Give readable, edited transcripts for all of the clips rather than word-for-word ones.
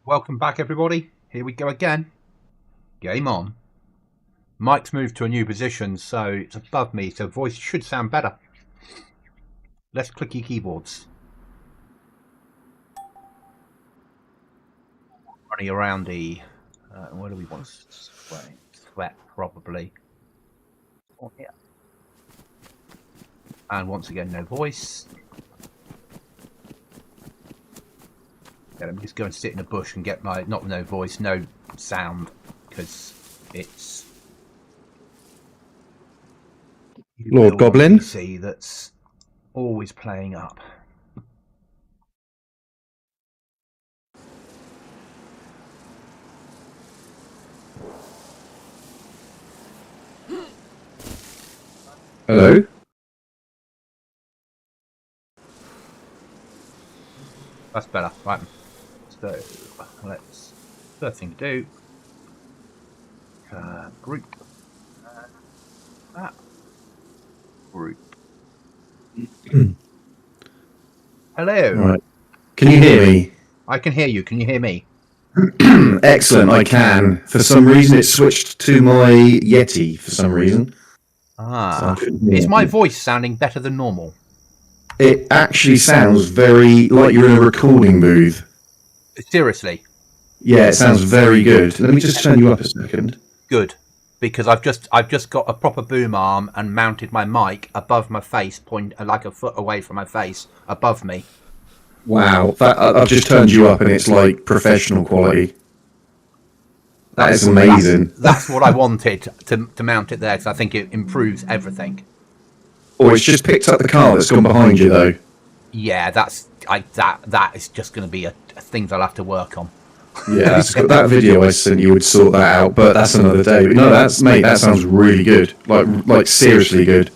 Welcome back, everybody. Here we go again. Game on. Mike's moved to a new position, so it's above me, so voice should sound better. Less clicky keyboards. Running around the... where do we want to sweat? Sweat, probably. Oh, yeah. And once again, no voice. Yeah, let me just go and sit in a bush and get my... Not no voice, no sound, because it's... Lord Goblin. See, that's always playing up. Hello? That's better, right. So, let's... First thing to do... group. That. Group. Hello. Right. Can you hear me? I can hear you. Can you hear me? Excellent, I can. For some reason it switched to my Yeti for some reason. Ah. So is my voice sounding better than normal? It actually sounds very like you're in a recording booth. Seriously? Yeah, it sounds very good. Let me just turn you up a second. Good. Because I've just got a proper boom arm and mounted my mic above my face, like a foot away from my face, above me. Wow, I've just turned you up and it's like professional quality. That is amazing. That's what I wanted to mount it there, because I think it improves everything. Oh, it's just picked up the car that's gone behind you though. Yeah, that is just going to be a thing I'll have to work on. Yeah, that video I sent you would sort that out, but that's another day. But no, that sounds really good. Like seriously good.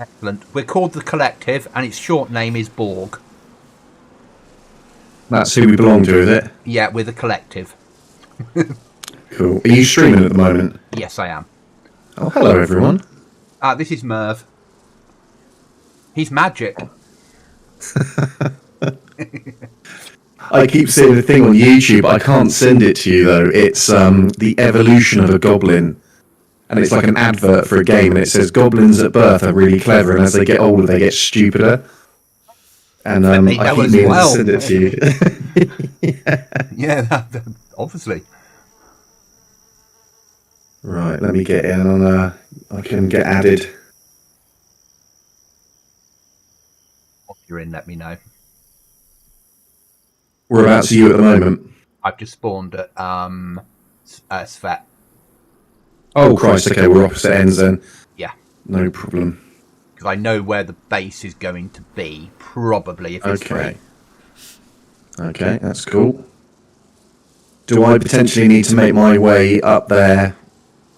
Excellent. We're called The Collective, and its short name is Borg. That's who we belong to, is it? Yeah, we're The Collective. Cool. Are you streaming at the moment? Yes, I am. Oh, hello everyone. This is Merv. He's magic. I keep seeing the thing on YouTube. I can't send it to you though. It's the evolution of a goblin, and it's like an advert for a game, and it says goblins at birth are really clever, and as they get older, they get stupider. And I keep meaning to send it to you. Yeah, obviously. Right, let me get in on. I can get added. If you're in, let me know. Whereabouts are you at the moment? I've just spawned at Svet. Oh Christ! Okay, we're opposite ends then. Yeah. No problem. Because I know where the base is going to be, probably if it's free. Okay, that's cool. Do I potentially need to make my way up there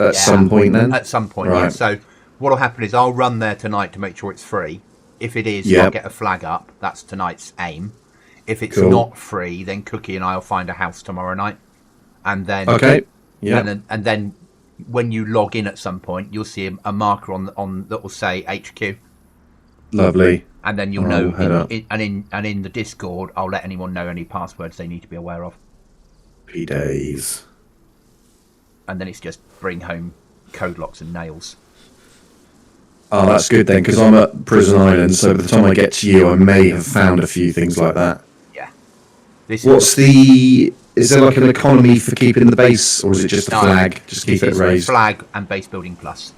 at some point then? At some point, right. Yeah. So what'll happen is I'll run there tonight to make sure it's free. If it is, I'll get a flag up. That's tonight's aim. If it's not free, then Cookie and I'll find a house tomorrow night, and then and then when you log in at some point, you'll see a marker on that will say HQ. Lovely. And then you'll know. In the Discord, I'll let anyone know any passwords they need to be aware of. Happy days. And then it's just bring home code locks and nails. Oh, that's good then, because I'm at Prison Island, so by the time I get to you, I may have found a few things like that. Yeah. Is there like an economy for keeping the base, or is it just a flag? Just keep it raised? Flag and base building plus.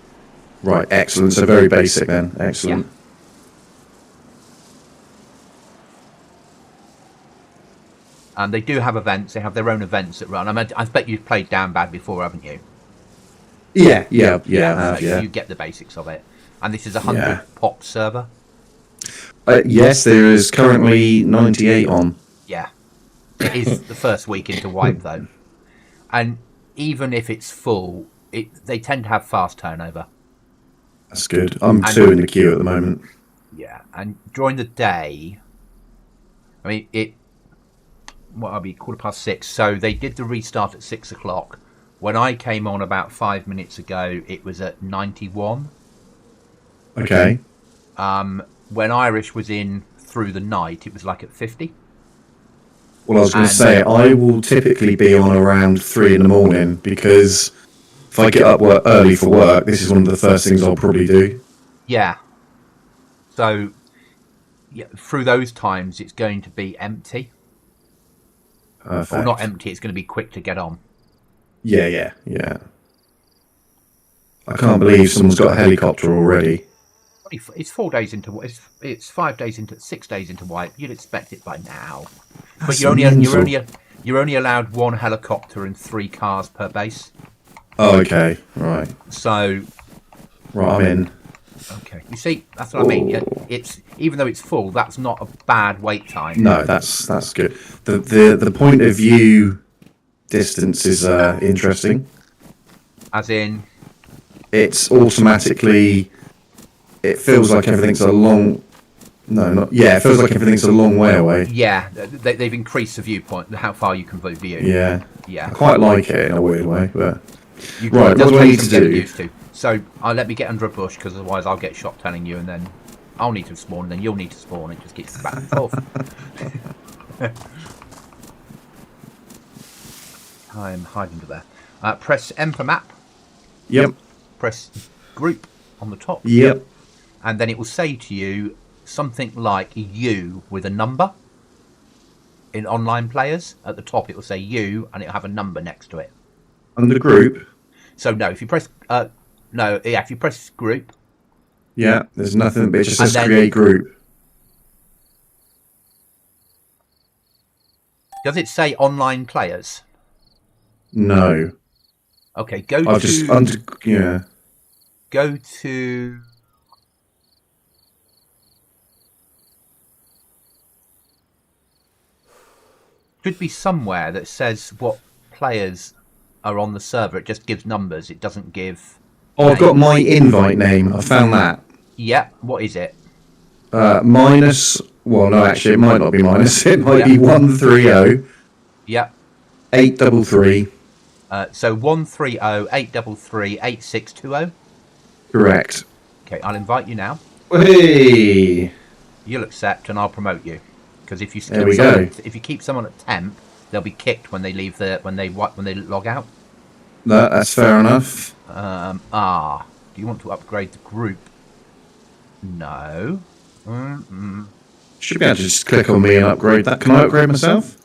Right, excellent. So very basic then. Excellent. Yeah. And they do have events. They have their own events that run. I bet you've played Down Bad before, haven't you? Yeah. You get the basics of it. And this is a 100 pop server. Yes, there is currently 98 on. Yeah. It is the first week into wipe, though. And even if it's full, they tend to have fast turnover. That's good. I'm 2 in the queue at the moment. Yeah, and during the day, I mean, I'll be 6:15. So they did the restart at 6 o'clock. When I came on about 5 minutes ago, it was at 91. Okay. When Irish was in through the night, it was like at 50. Well, I was going to say, I will typically be on around 3 in the morning because if I get up early for work, this is one of the first things I'll probably do. Yeah. So, yeah, through those times, it's going to be empty. Perfect. Or not empty, it's going to be quick to get on. Yeah. I can't believe someone's got a helicopter already. It's 4 days into it's 5 days into 6 days into wipe. You'd expect it by now, but you're only allowed 1 helicopter and 3 cars per base. Oh, okay, right. So, right, I'm in. Okay, you see, that's what I mean. It's even though it's full, that's not a bad wait time. No, that's good. The point of view distance is interesting. As in, it's automatically. It feels like everything's a long. No, not. Yeah, it feels like everything's a long way away. Yeah, they've increased the viewpoint, how far you can view. Yeah. I quite like it in a weird way, but. Right, what do I need to do? Used to. So let me get under a bush, because otherwise I'll get shot telling you, and then I'll need to spawn, and then you'll need to spawn. It just keeps back and forth. I'm hiding to there. Press M for map. Yep. Press group on the top. Yep. And then it will say to you something like you with a number. In online players, at the top it will say you, and it'll have a number next to it. Under group. So no, if you press if you press group. Yeah, there's nothing. But it just says create group. Does it say online players? No. Okay, go to. Go to. Should be somewhere that says what players are on the server. It just gives numbers. It doesn't give. Oh, I've got my invite name. I found that. Yeah. What is it? Minus. Well, no, actually, it might not be minus. It might be 130. Yeah. 833. So 130-833-8620. Correct. Okay, I'll invite you now. Hey. You'll accept, and I'll promote you. Because if you keep someone at temp, they'll be kicked when they leave when they log out. That's fair enough. Do you want to upgrade the group? No. Should be able to just click on me and upgrade that. Can I upgrade myself?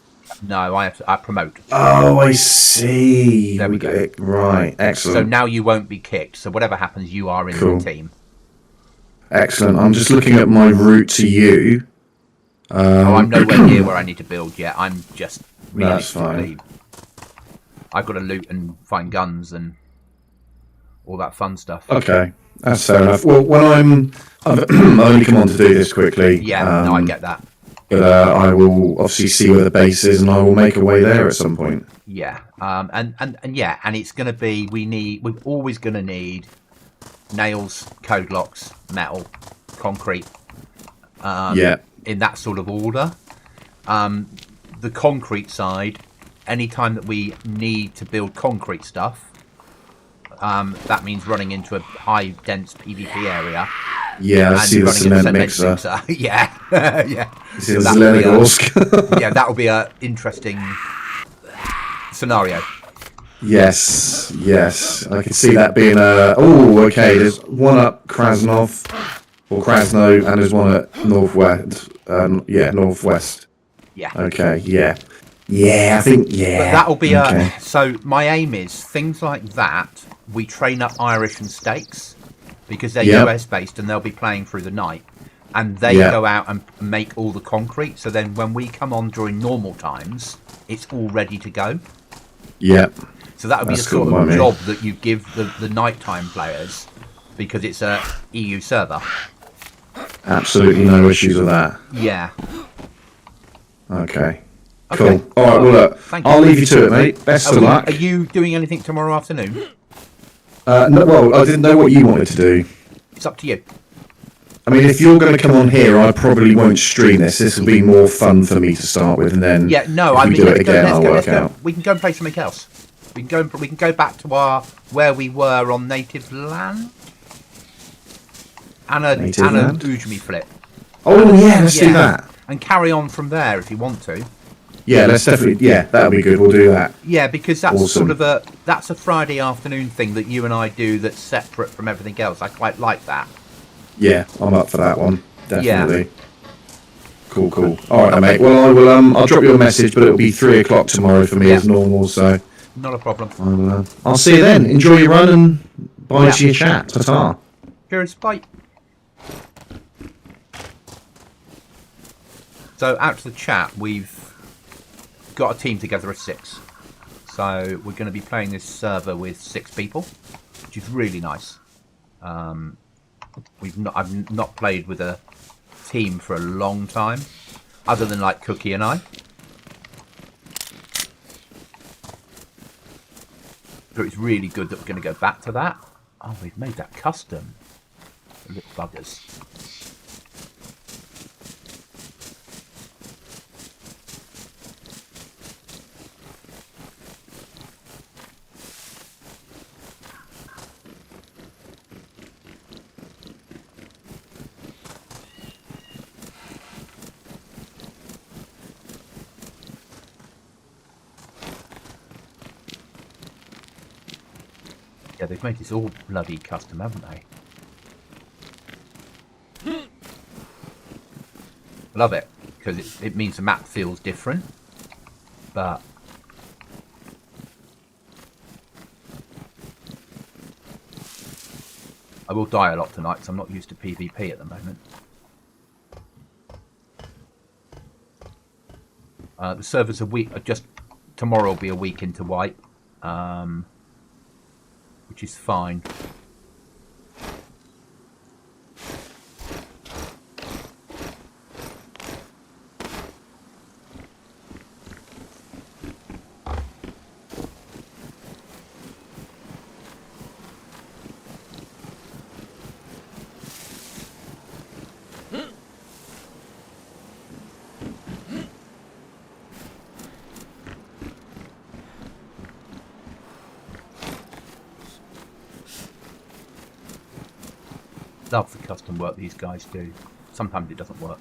No, I promote. Oh, I see. There we go. Right, excellent. So now you won't be kicked. So whatever happens, you are in the team. Excellent. I'm just looking at my route to you. I'm nowhere near where I need to build yet. I'm just realistically. That's fine. I've got to loot and find guns and all that fun stuff. Okay, that's fair enough. Well, when I've only come on to do this quickly. Yeah, no, I get that. But I will obviously see where the base is, and I will make a way there at some point. Yeah, and it's going to be. We're always going to need nails, code locks, metal, concrete. In that sort of order. The concrete side, anytime that we need to build concrete stuff, that means running into a high dense PvP area. Yeah, I see the cement mixer. Yeah. See the yeah, that will be an interesting scenario. Yes, I can see that being a. Oh, okay. There's one up Krasnov or Krasno, and there's one at northwest. Northwest. Yeah. Okay. Yeah. I think. Yeah. But that'll be so my aim is things like that. We train up Irish and Stakes because they're US based and they'll be playing through the night, and they go out and make all the concrete. So then when we come on during normal times, it's all ready to go. Yeah. So that would be the sort of job that you give the nighttime players, because it's a EU server. Absolutely no issues with that. Yeah. Okay. Cool. All right. Well, look, I'll leave you to it, mate. Best of luck. Are you doing anything tomorrow afternoon? No. Well, I didn't know what you wanted to do. It's up to you. I mean, if you're going to come on here, I probably won't stream this. This will be more fun for me to start with, and then we can go and play something else. We can go back to where we were on native land. And a Ujmi flip. Oh yeah, let's do that. And carry on from there if you want to. Yeah, let's definitely. Yeah, that'll be good. We'll do that. Yeah, because that's Awesome. sort of a Friday afternoon thing that you and I do that's separate from everything else. I quite like that. Yeah, I'm up for that one. Definitely. Yeah. Cool. All right, mate. Well, I will. I'll drop you a message, but it'll be 3 o'clock tomorrow for me as normal. So not a problem. I'll see you then. Enjoy your run and bye to your chat. Ta-ta. Cheers. Bye. So out to the chat, we've got a team together of 6. So we're going to be playing this server with 6 people, which is really nice. I've not played with a team for a long time, other than like Cookie and I. So it's really good that we're going to go back to that. Oh, we've made that custom. The little buggers. Yeah, they've made this all bloody custom, haven't they? Love it, because it means the map feels different, but I will die a lot tonight because I'm not used to PvP at the moment. The server's just tomorrow will be a week into wipe, which is fine. Love the custom work these guys do. Sometimes it doesn't work.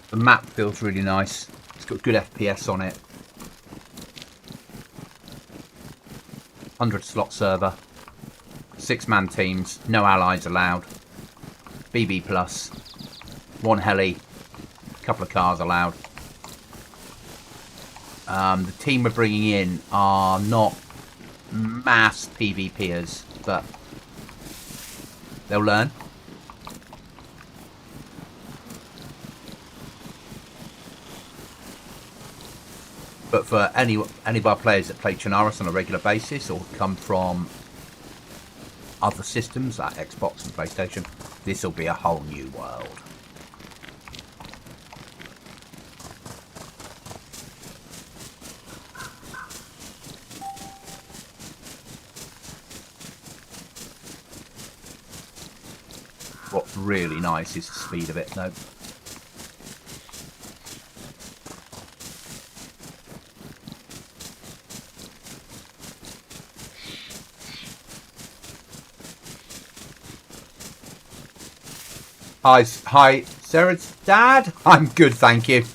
The map feels really nice. It's got good FPS on it. 100 slot server. 6-man teams. No allies allowed. BB plus. 1 heli. A couple of cars allowed. The team we're bringing in are not mass PvPers, but they'll learn. But for any of our players that play Chernarus on a regular basis or come from other systems like Xbox and PlayStation, this will be a whole new world. What's really nice is the speed of it, though. Hi, Sarah's dad. I'm good, thank you.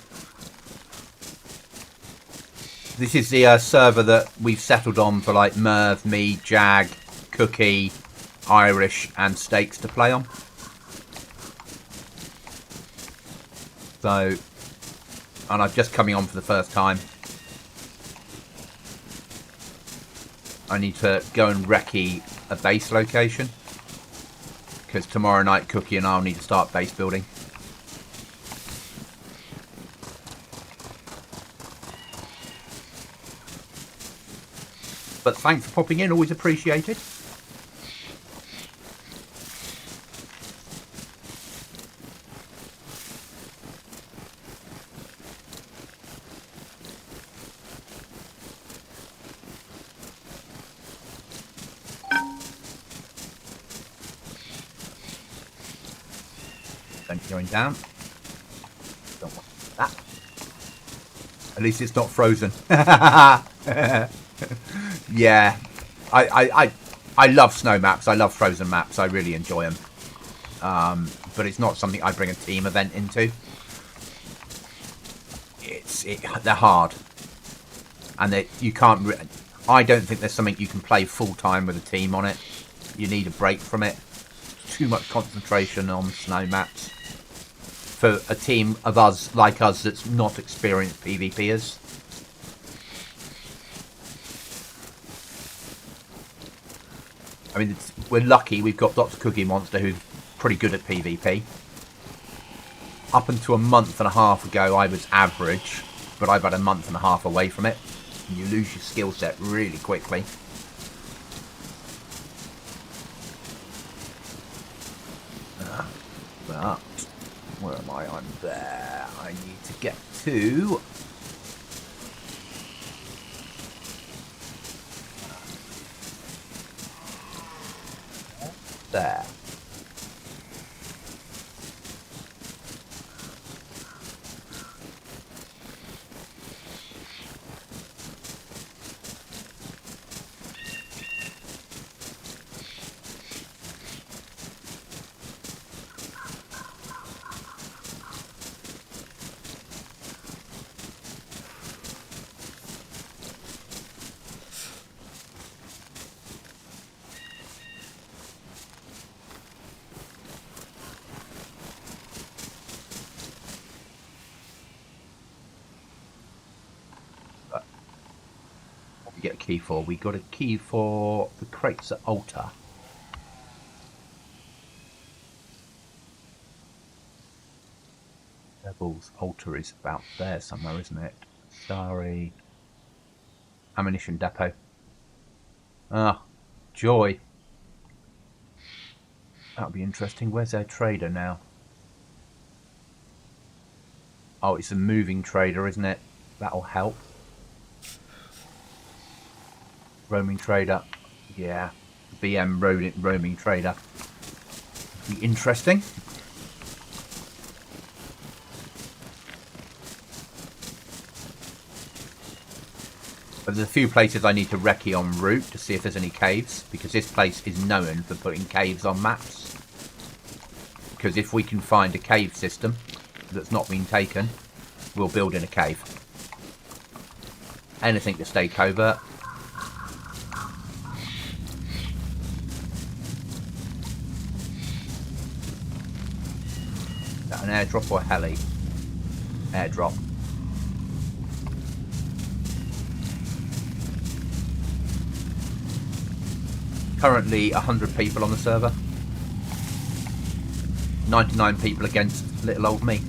This is the server that we've settled on for like Merv, me, Jag, Cookie, Irish, and Steaks to play on. So, and I'm just coming on for the first time. I need to go and recce a base location, because tomorrow night Cookie and I'll need to start base building. But thanks for popping in, always appreciated. Going down. Don't want that. At least it's not frozen. Yeah, I love snow maps. I love frozen maps. I really enjoy them. But it's not something I bring a team event into. They're hard, and you can't. I don't think there's something you can play full time with a team on it. You need a break from it. Too much concentration on snow maps for a team of us like us that's not experienced PvPers. I mean, we're lucky we've got Dr. Cookie Monster who's pretty good at PvP. Up until a month and a half ago I was average, but I've had a month and a half away from it. And you lose your skill set really quickly. But where am I? I'm there. I need to get to there. Get a key for. We got a key for the crates at altar. Devil's altar is about there somewhere, isn't it? Sorry. Ammunition depot. Ah, joy. That'll be interesting. Where's their trader now? Oh, it's a moving trader, isn't it? That'll help. Roaming trader, yeah, BM roaming trader. Be interesting. But there's a few places I need to recce en route to see if there's any caves, because this place is known for putting caves on maps. Because if we can find a cave system that's not been taken, we'll build in a cave. Anything to stay covert. An airdrop or a heli? Airdrop. Currently 100 people on the server. 99 people against little old me.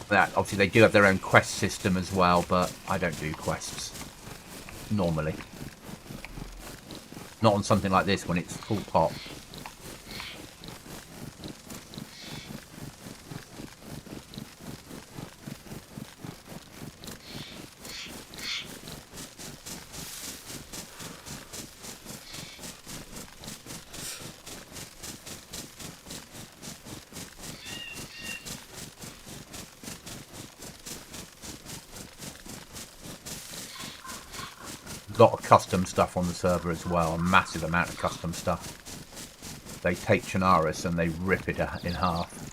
That obviously they do have their own quest system as well, but I don't do quests normally. Not on something like this when it's full pop. lot of custom stuff on the server as well. A massive amount of custom stuff. They take Chernarus and they rip it in half.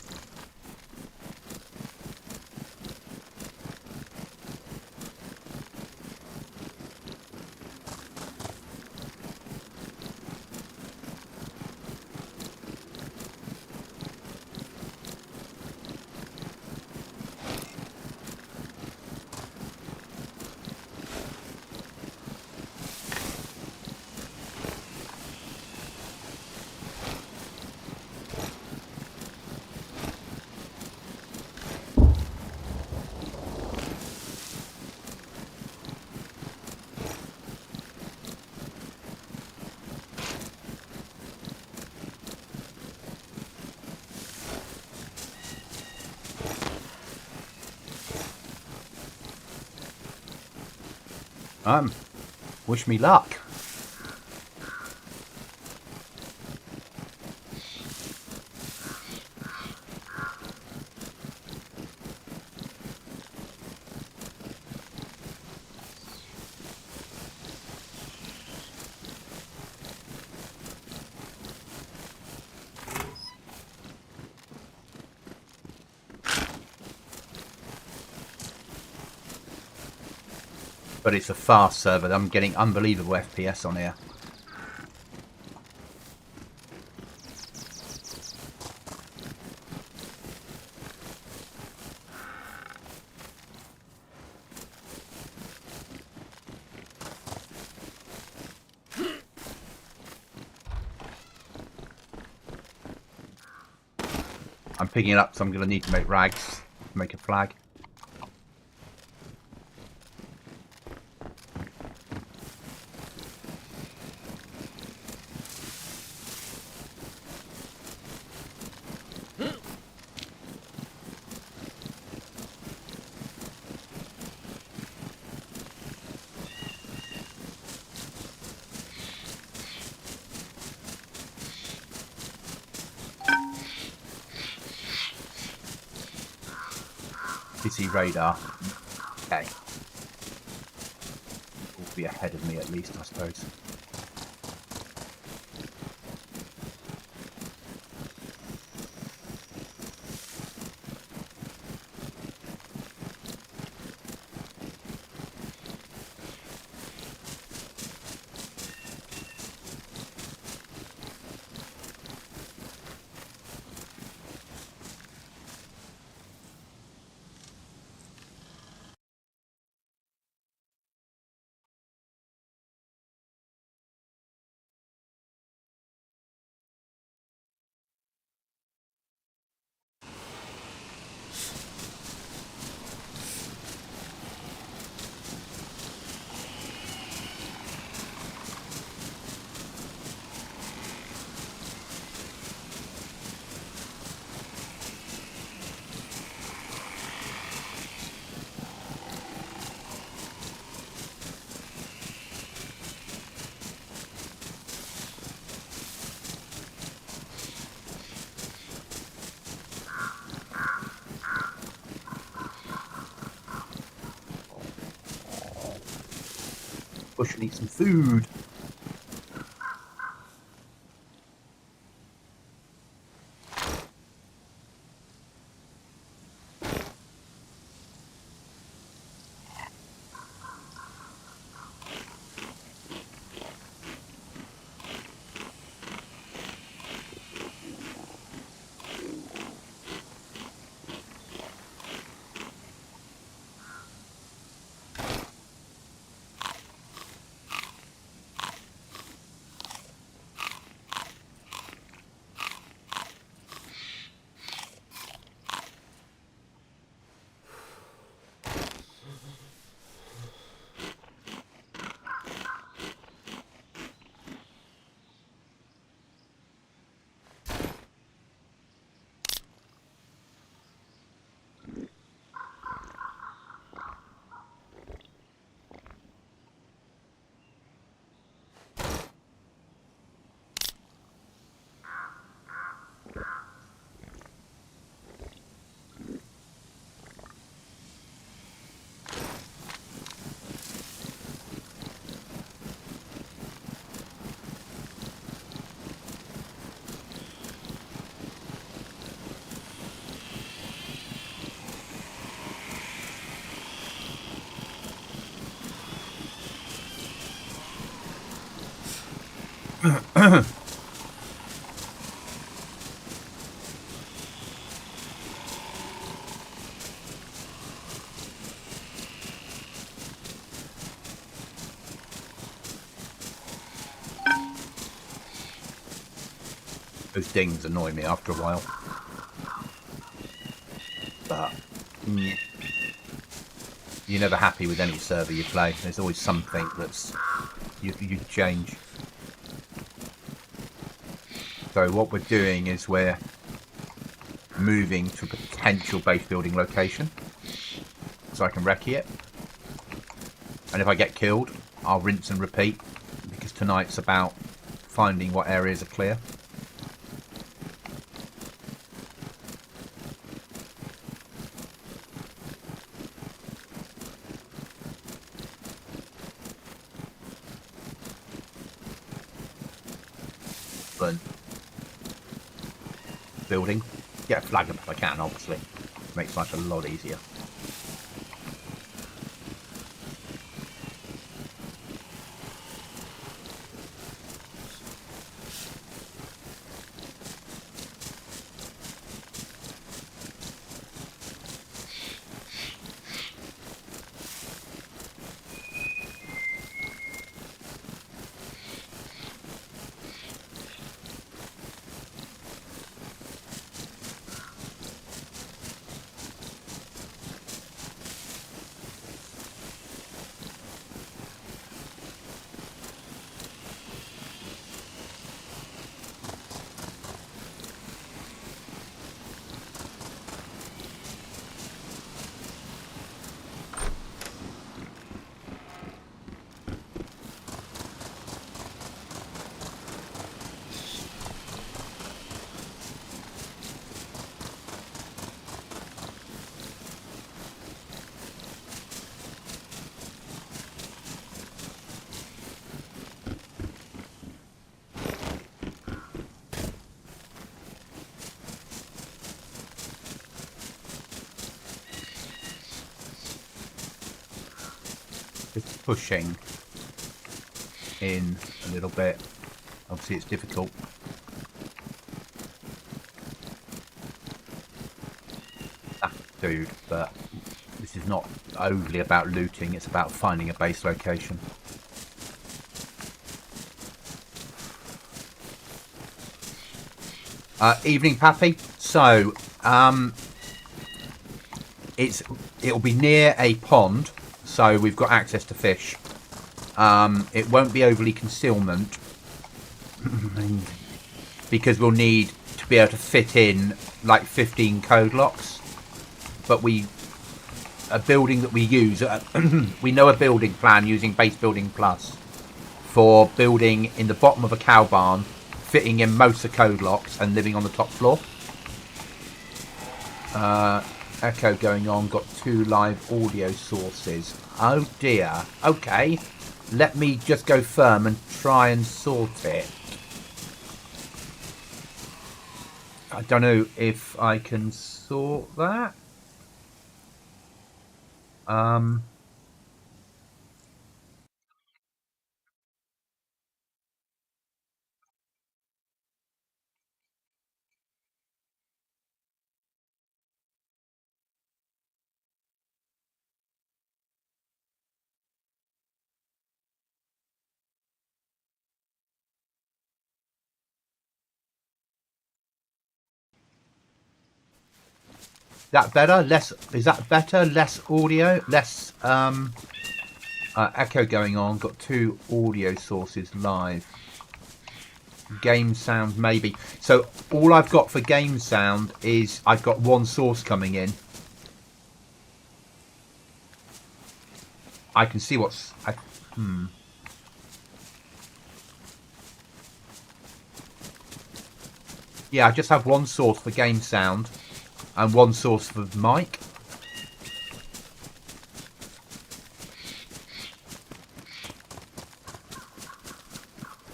Wish me luck. But it's a fast server. I'm getting unbelievable FPS on here. I'm picking it up, so I'm going to need to make rags, make a flag. PC radar. Okay. Will be ahead of me at least, I suppose. Bush and eat some food. Those dings annoy me after a while. But you're never happy with any server you play. There's always something that's you change. So what we're doing is we're moving to a potential base building location so I can recce it. And if I get killed, I'll rinse and repeat, because tonight's about finding what areas are clear. Building. Get a flag up if I can, obviously. Makes life a lot easier. Just pushing in a little bit. Obviously it's difficult. Dude, but this is not overly about looting, it's about finding a base location. Evening, Pappy. So, it'll be near a pond, so we've got access to fish. It won't be overly concealment because we'll need to be able to fit in like 15 code locks. But a building that we use, we know a building plan using Base Building Plus for building in the bottom of a cow barn, fitting in most of the code locks and living on the top floor. Echo going on, got 2 live audio sources. Oh dear. Okay. Let me just go firm and try and sort it. I don't know if I can sort that. That better? Less? Is that better? Less audio? Less echo going on. Got 2 audio sources live. Game sound maybe. So all I've got for game sound is I've got 1 source coming in. I can see what's. Yeah, I just have 1 source for game sound and 1 source for mic.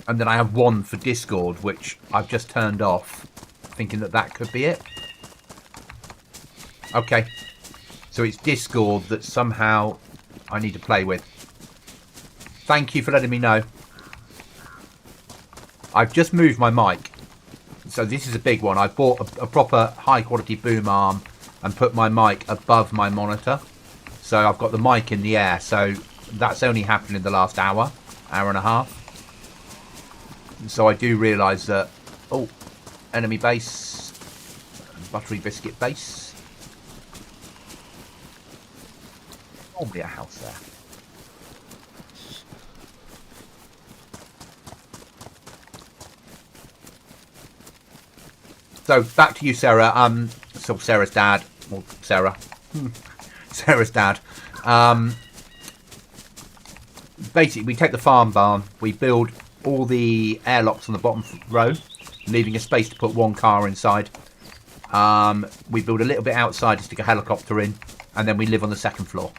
And then I have 1 for Discord, which I've just turned off, thinking that could be it. Okay. So it's Discord that somehow I need to play with. Thank you for letting me know. I've just moved my mic. So this is a big one. I bought a proper high quality boom arm and put my mic above my monitor. So I've got the mic in the air. So that's only happened in the last hour and a half. So I do realise that... Oh, enemy base. Buttery biscuit base. Probably a house there. So back to you, Sarah. So Sarah's dad, or Sarah, Sarah's dad. Basically, we take the farm barn, we build all the airlocks on the bottom row, leaving a space to put one car inside. We build a little bit outside to stick a helicopter in, and then we live on the second floor,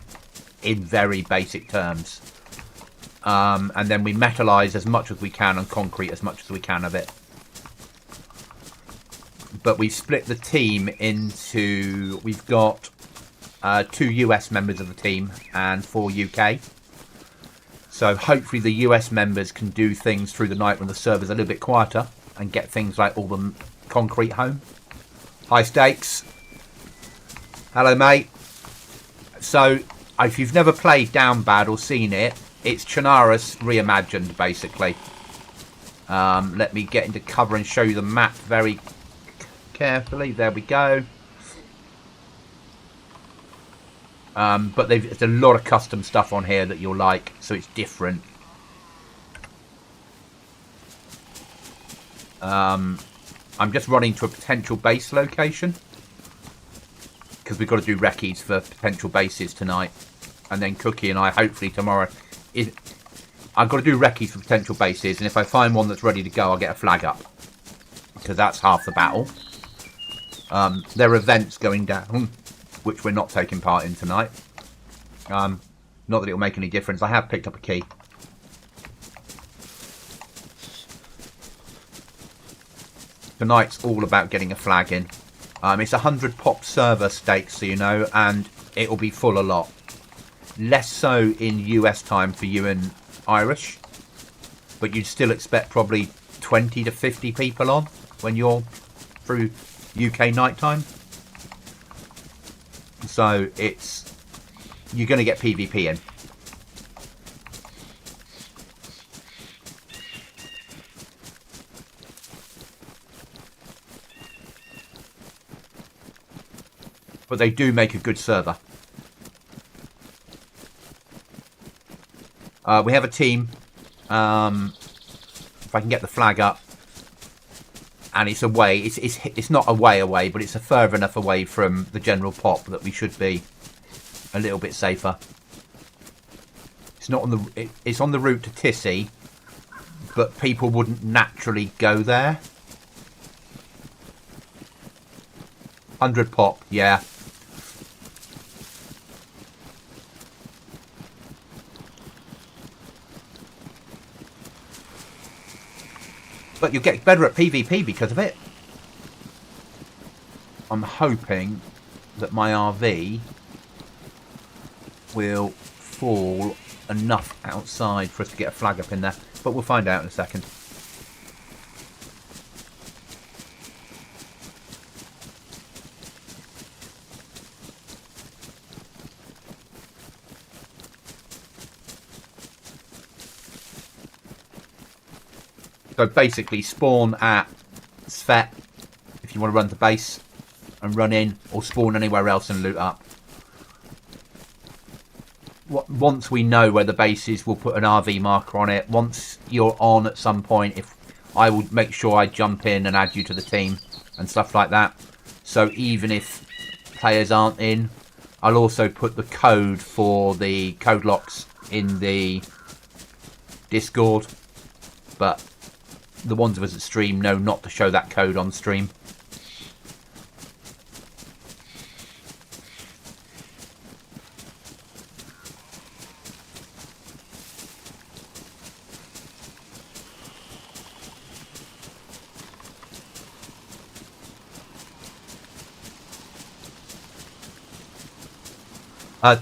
in very basic terms. And then we metalise as much as we can and concrete as much as we can of it. But we've split the team into... We've got 2 US members of the team and 4 UK. So hopefully the US members can do things through the night when the server's a little bit quieter and get things like all the concrete home. High stakes. Hello, mate. So if you've never played Down Bad or seen it, it's Chernarus reimagined, basically. Let me get into cover and show you the map very carefully. There we go. But there's a lot of custom stuff on here that you'll like, so it's different. I'm just running to a potential base location because we've got to do recce's for potential bases tonight, and then Cookie and I hopefully tomorrow. I've got to do recce's for potential bases, and if I find one that's ready to go, I'll get a flag up because that's half the battle. There are events going down, which we're not taking part in tonight. Not that it'll make any difference. I have picked up a key. Tonight's all about getting a flag in. It's 100 pop server stakes, so you know, and it'll be full a lot. Less so in US time for you and Irish, but you'd still expect probably 20 to 50 people on when you're through UK nighttime. So you're going to get PvP in. But they do make a good server. We have a team. If I can get the flag up. And it's away. It's not away, but it's a further enough away from the general pop that we should be a little bit safer. It's not on the. It's on the route to Tissy, but people wouldn't naturally go there. 100 pop, yeah. But you'll get better at PvP because of it. I'm hoping that my RV will fall enough outside for us to get a flag up in there. But we'll find out in a second. So basically spawn at Svet if you want to run to base and run in, or spawn anywhere else and loot up. Once we know where the base is, we'll put an RV marker on it. Once you're on at some point, if I would make sure I jump in and add you to the team and stuff like that. So even if players aren't in, I'll also put the code for the code locks in the Discord. But the ones of us that stream know not to show that code on stream.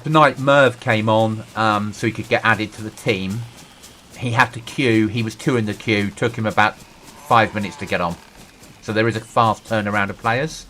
Tonight Merv came on so he could get added to the team. He had to queue. He was 2 in the queue. Took him about 5 minutes to get on. So there is a fast turnaround of players.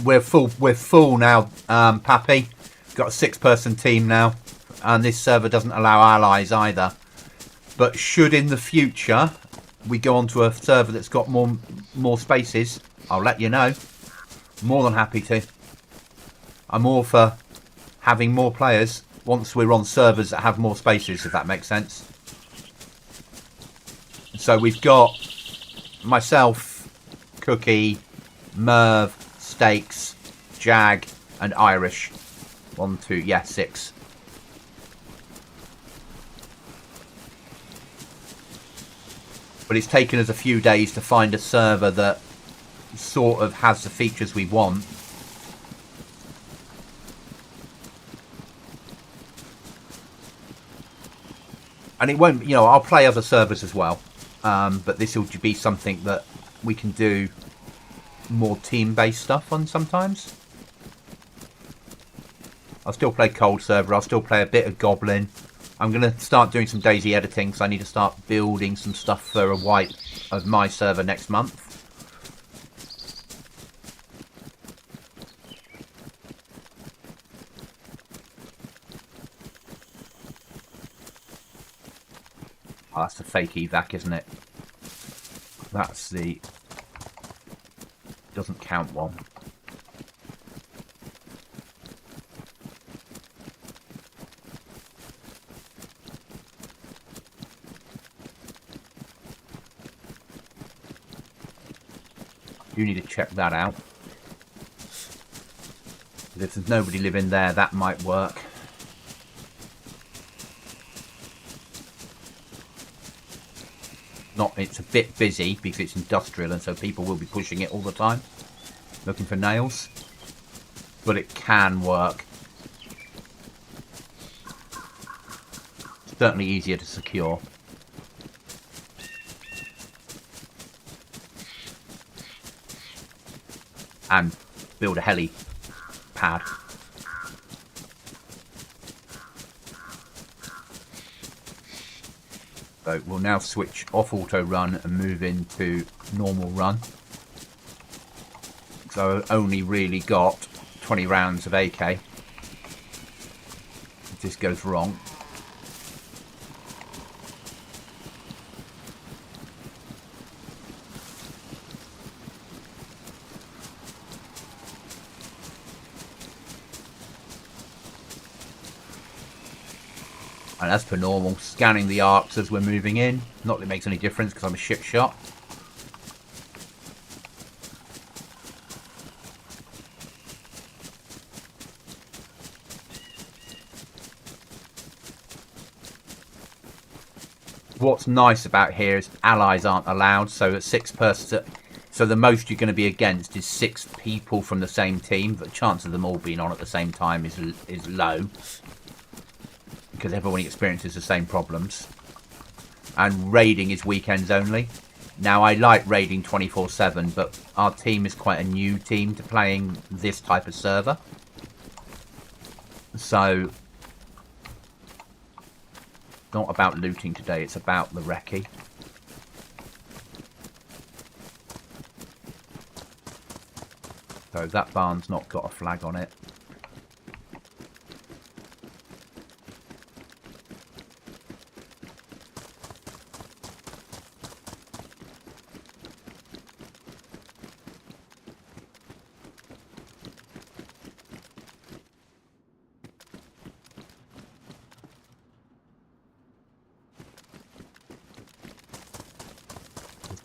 We're full now, Pappy. Got a 6-person team now, and this server doesn't allow allies either. But should in the future we go onto a server that's got more spaces, I'll let you know. More than happy to. I'm all for having more players once we're on servers that have more spaces, if that makes sense. So we've got myself, Cookie, Merv, Stakes, Jag, and Irish. 1, 2, yeah, 6. But it's taken us a few days to find a server that sort of has the features we want. And it won't, you know, I'll play other servers as well. But this will be something that we can do more team-based stuff on sometimes. I'll still play cold server. I'll still play a bit of Goblin. I'm going to start doing some DayZ editing because I need to start building some stuff for a wipe of my server next month. Oh, that's the fake evac, isn't it? That's the... doesn't count one. You need to check that out. If there's nobody living there, that might work. It's a bit busy because it's industrial, and so people will be pushing it all the time, looking for nails. But it can work. It's certainly easier to secure. And build a heli pad. So we'll now switch off auto run and move into normal run. So I've only really got 20 rounds of AK. If this goes wrong. And as per normal, scanning the arcs as we're moving in. Not that it makes any difference because I'm a shit shot. What's nice about here is allies aren't allowed, so at 6 persons, so the most you're going to be against is 6 people from the same team. The chance of them all being on at the same time is low, because everyone experiences the same problems. And raiding is weekends only. Now I like raiding 24/7, but our team is quite a new team to playing this type of server, so not about looting today, it's about the recce. So that barn's not got a flag on it.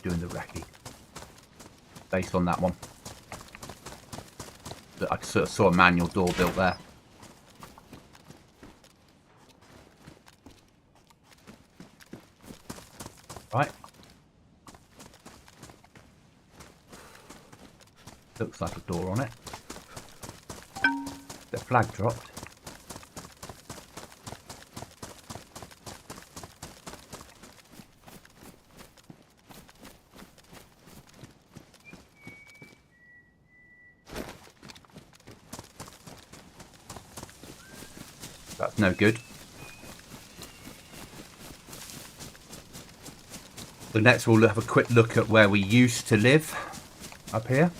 Doing the recce based on that one. But I sort of saw a manual door built there. Right. Looks like a door on it. The flag dropped. That's no good. So next we'll have a quick look at where we used to live up here.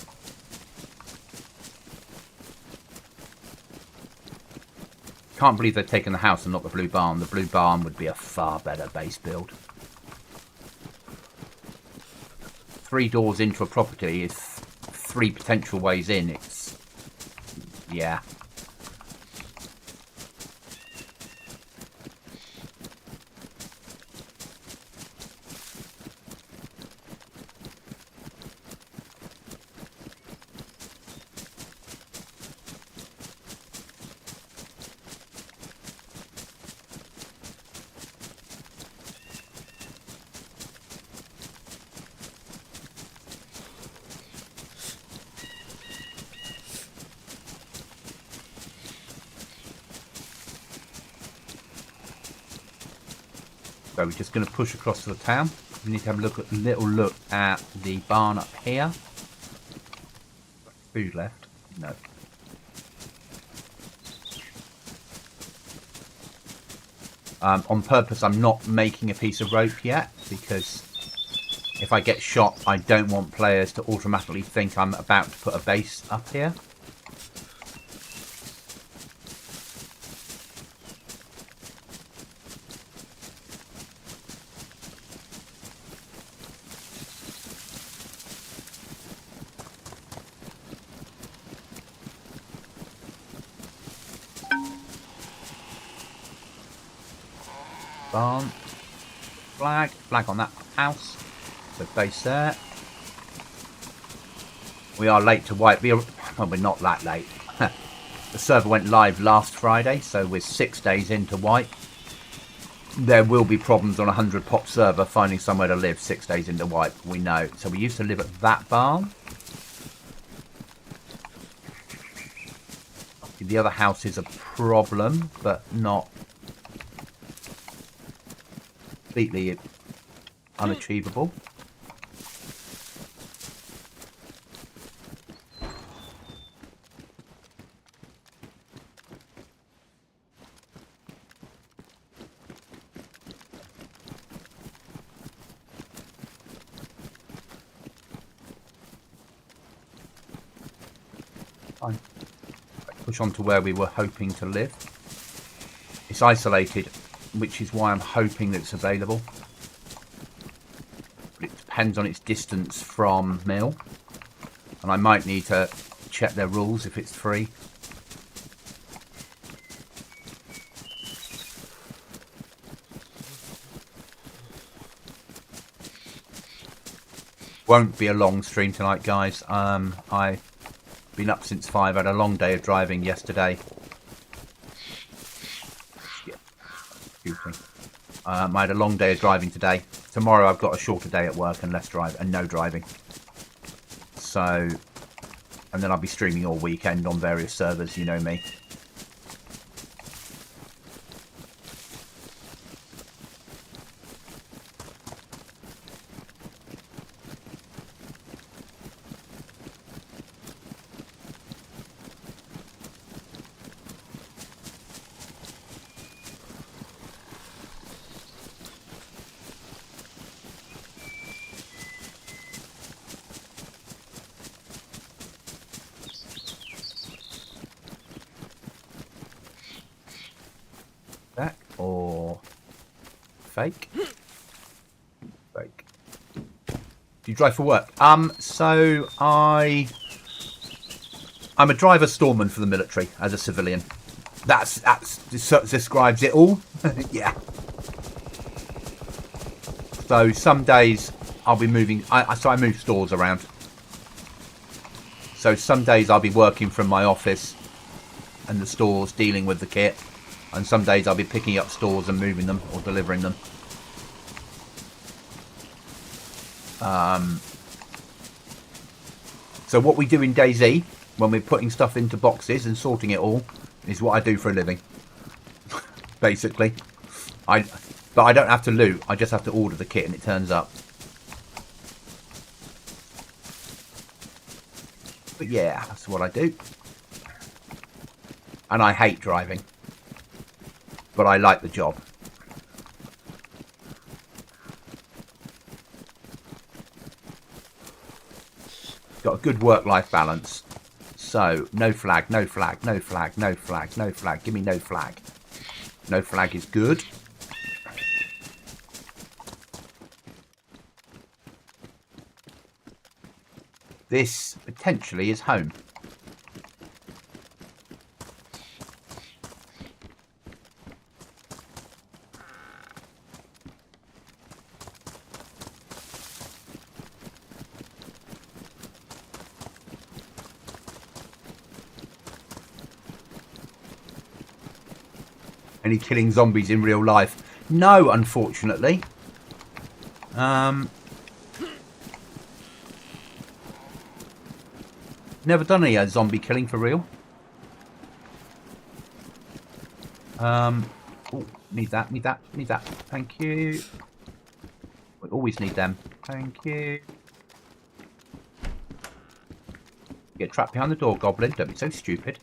Can't believe they've taken the house and not the blue barn. The blue barn would be a far better base build. 3 doors into a property is 3 potential ways in. It's... yeah. So we're just going to push across to the town. We need to have a little look at the barn up here. Food left? No. On purpose, I'm not making a piece of rope yet, because if I get shot, I don't want players to automatically think I'm about to put a base up here. Barn, flag on that house, so base there. We are late to wipe. Well, we're not that late. The server went live last Friday, so we're 6 days into wipe. There will be problems on a 100 pop server finding somewhere to live 6 days into wipe, we know. So we used to live at that barn. The other house is a problem, but not completely unachievable. Fine. Push on to where we were hoping to live. It's isolated, which is why I'm hoping that it's available. But it depends on its distance from mill, and I might need to check their rules if it's free. Won't be a long stream tonight, guys. I've been up since 5. I had a long day of driving yesterday. I had a long day of driving today. Tomorrow I've got a shorter day at work and less drive and no driving. So, and then I'll be streaming all weekend on various servers, you know me. Or fake? Fake. Do you drive for work? So I'm a driver storeman for the military as a civilian. That's describes it all. Yeah. So some days I'll be moving. So I move stores around. So some days I'll be working from my office and the stores, dealing with the kit. And some days I'll be picking up stores and moving them or delivering them. So what we do in DayZ, when we're putting stuff into boxes and sorting it all, is what I do for a living. Basically. But I don't have to loot. I just have to order the kit and it turns up. But yeah, that's what I do. And I hate driving. But I like the job. Got a good work-life balance. So, no flag, no flag, no flag, no flag, no flag. Give me no flag. No flag is good. This potentially is home. Any killing zombies in real life? No, unfortunately. Never done any zombie killing for real. Oh, need that, need that, need that. Thank you. We always need them. Thank you. Get trapped behind the door, Goblin. Don't be so stupid.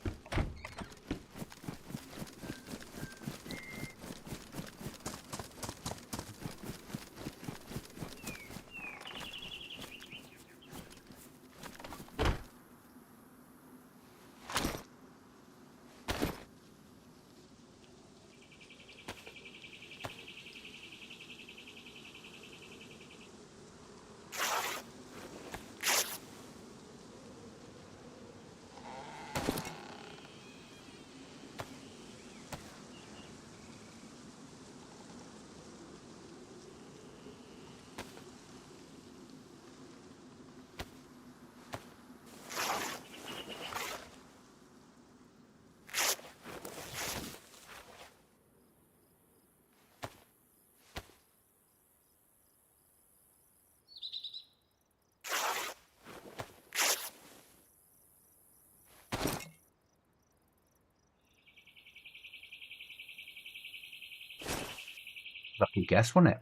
Lucky guess, wasn't it?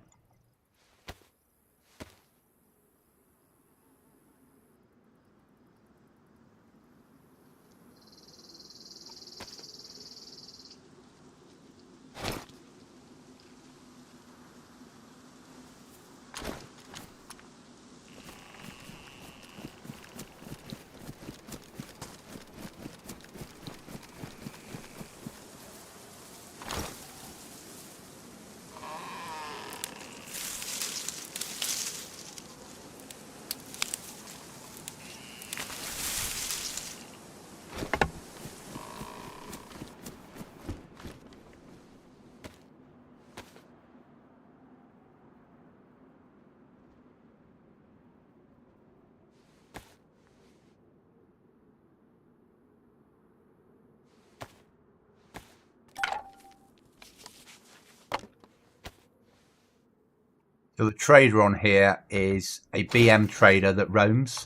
So the trader on here is a BM trader that roams.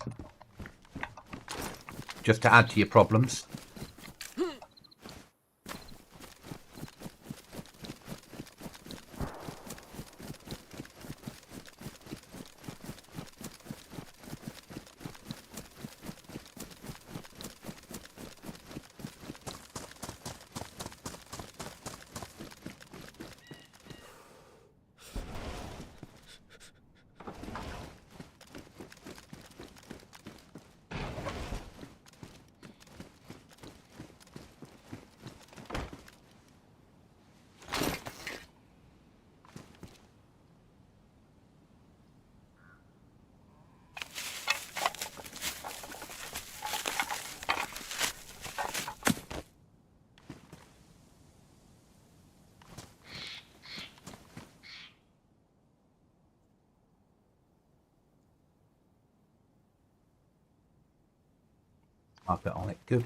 Just to add to your problems. I'll put on it. Good.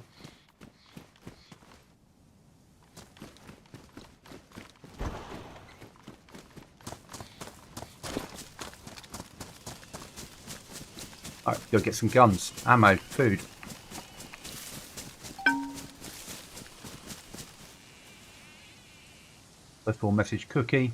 Alright, go get some guns, ammo, food. First of all, message Cookie.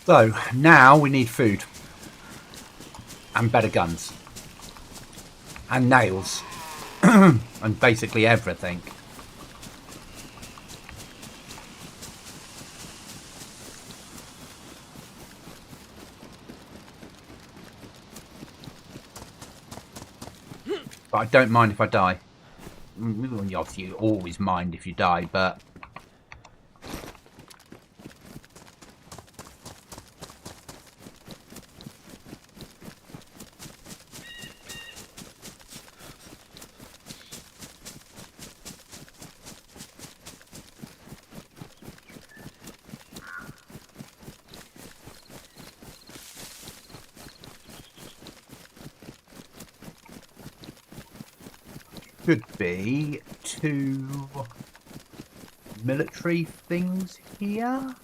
So now we need food and better guns and nails and basically everything. But I don't mind if I die. Obviously, you always mind if you die, but could be 2 military things here.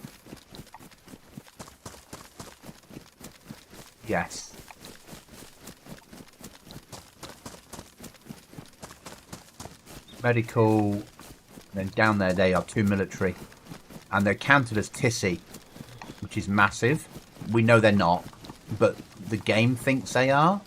Yes. Medical. And then down there they are 2 military. And they're counted as Tissy, which is massive. We know they're not, but the game thinks they are.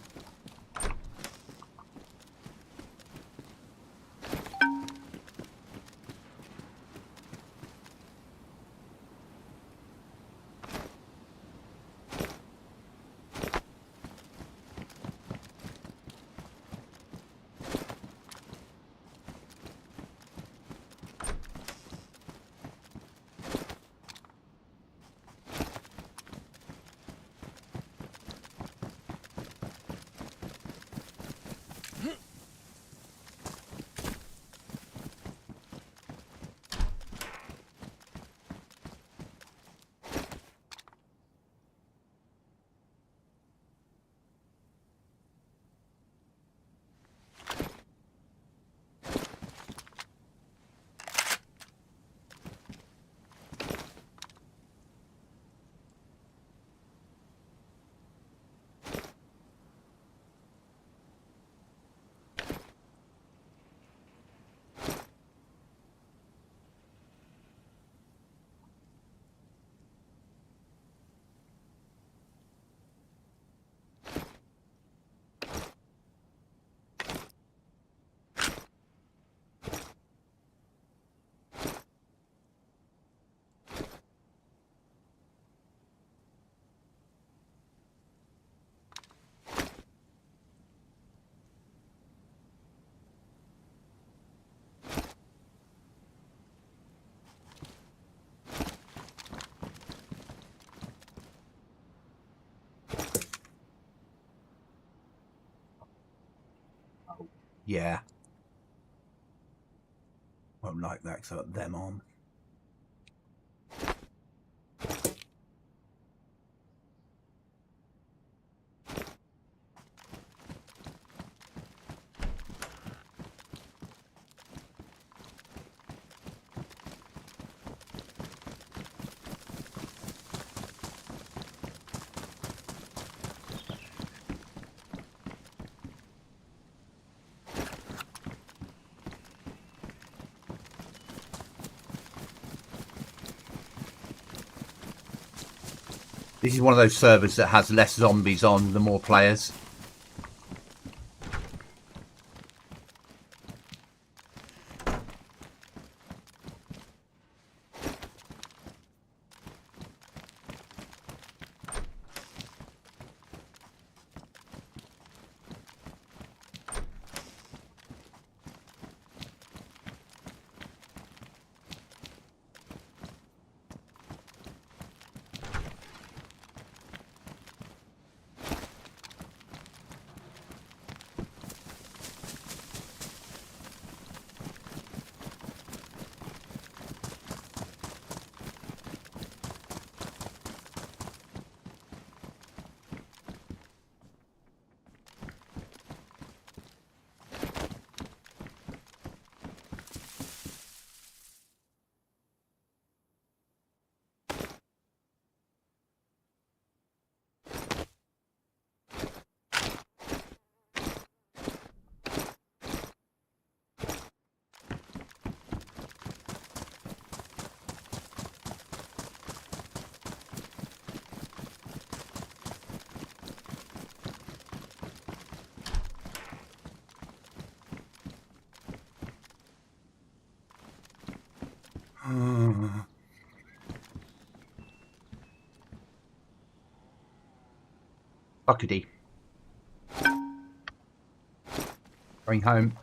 Yeah. Won't like that because I got them on. This is one of those servers that has less zombies on the more players. Buckety. Going home.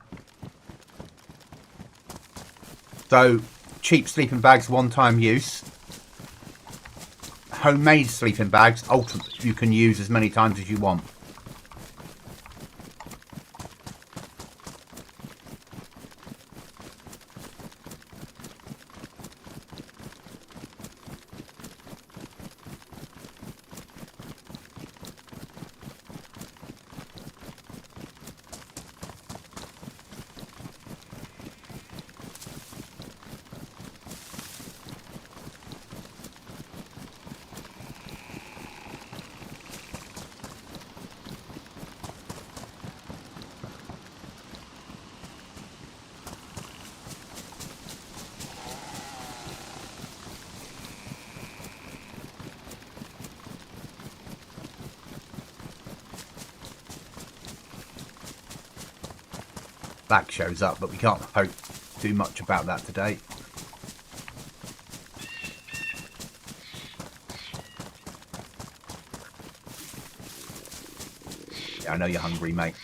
So, cheap sleeping bags, one-time use. Homemade sleeping bags, ultimately, you can use as many times as you want. Black shows up, but we can't hope do much about that today. Yeah, I know you're hungry, mate.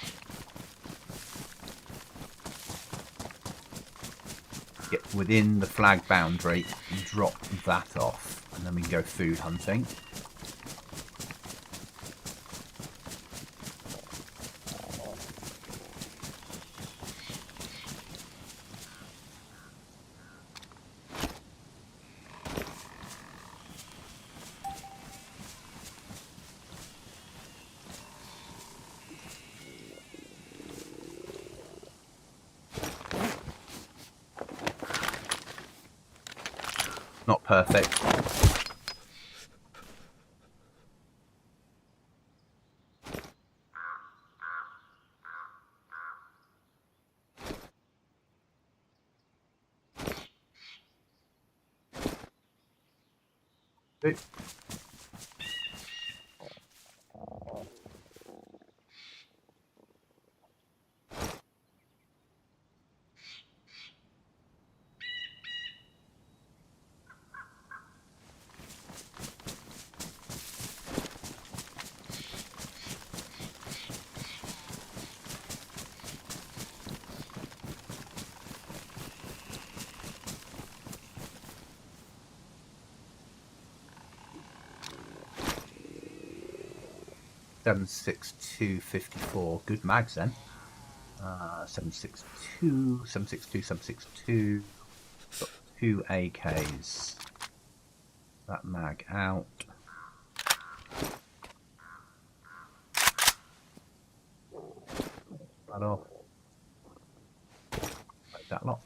Get within the flag boundary and drop that off, and then we can go food hunting. Not perfect. $762.54. Good mags then. 762, 762, 762. Got 2 AKs. That mag out. That off. Like that lot.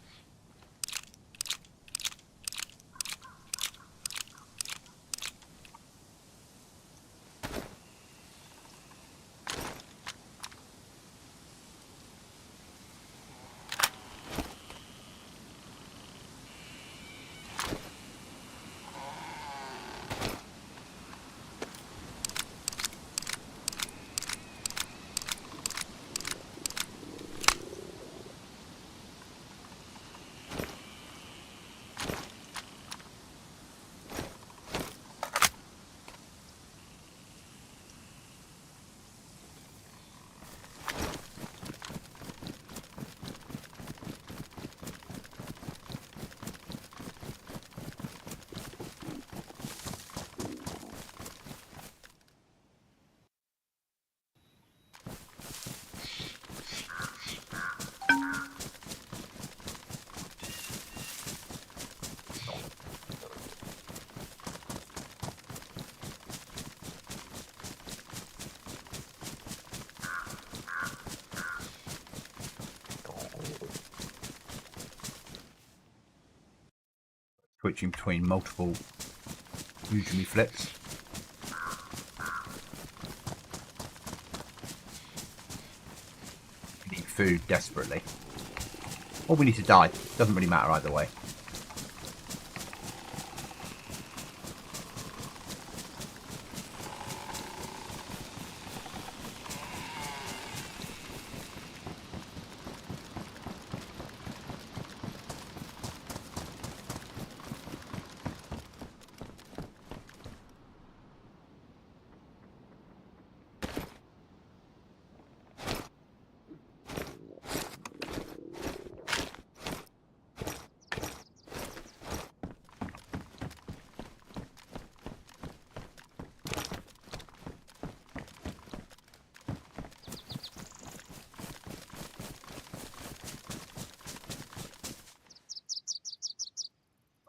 Switching between multiple usually flips. We need food desperately. Or we need to die. Doesn't really matter either way.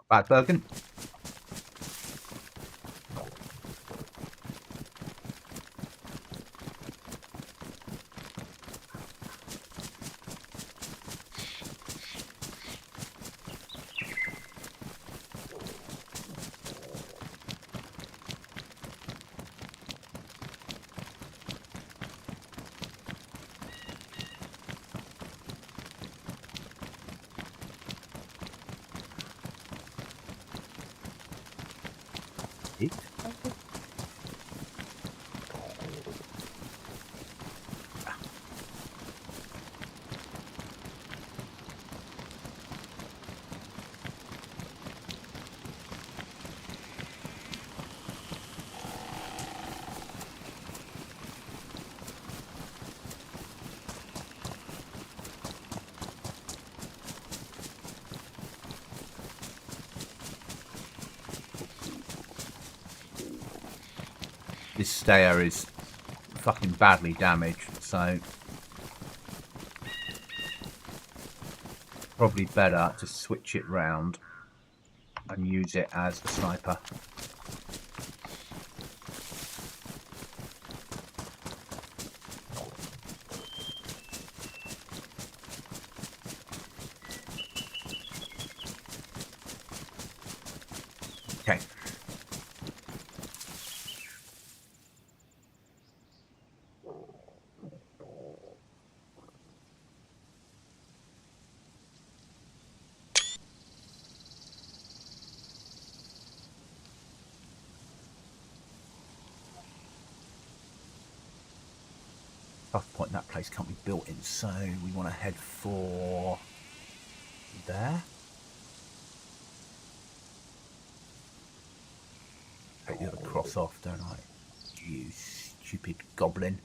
Bad Bergen. This stair is fucking badly damaged, so probably better to switch it round and use it as a sniper. Okay. Tough point, that place can't be built in, so we want to head for there. Take the other cross off, don't I? You stupid goblin.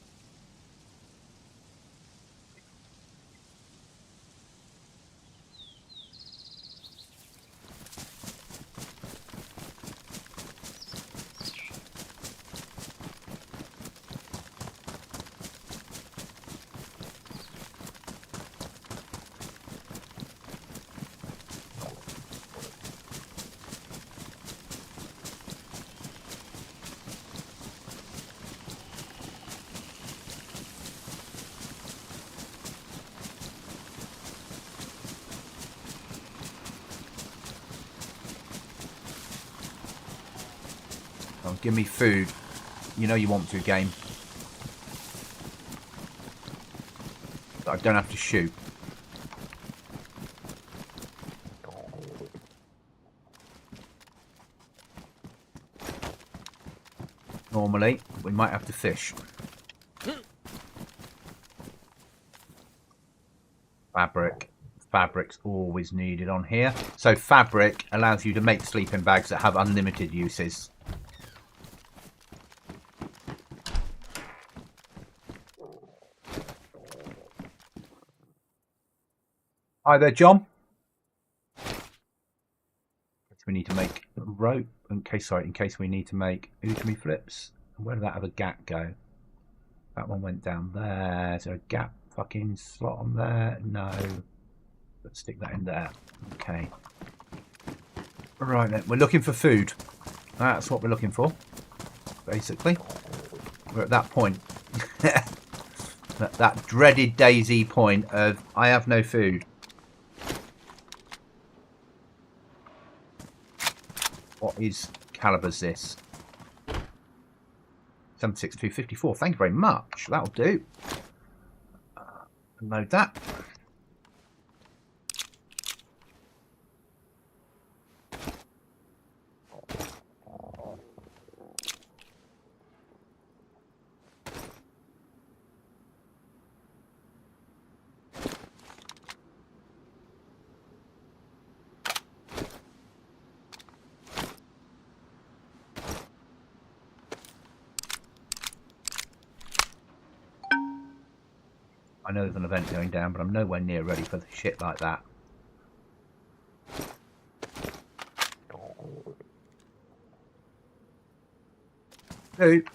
Oh, give me food. You know you want to, game. I don't have to shoot. Normally, we might have to fish. Fabric. Fabric's always needed on here. So fabric allows you to make sleeping bags that have unlimited uses. Hi there, John. We need to make rope in case we need to make Udemy flips. Where did that other gap go? That one went down there. Is there a gap fucking slot on there? No. Let's stick that in there. Okay. Right then, we're looking for food. That's what we're looking for. Basically, we're at that point. that dreaded DayZ point of I have no food. What is caliber's this? 76254. Thank you very much. That'll do. Load that. I know there's an event going down, but I'm nowhere near ready for shit like that. Dude.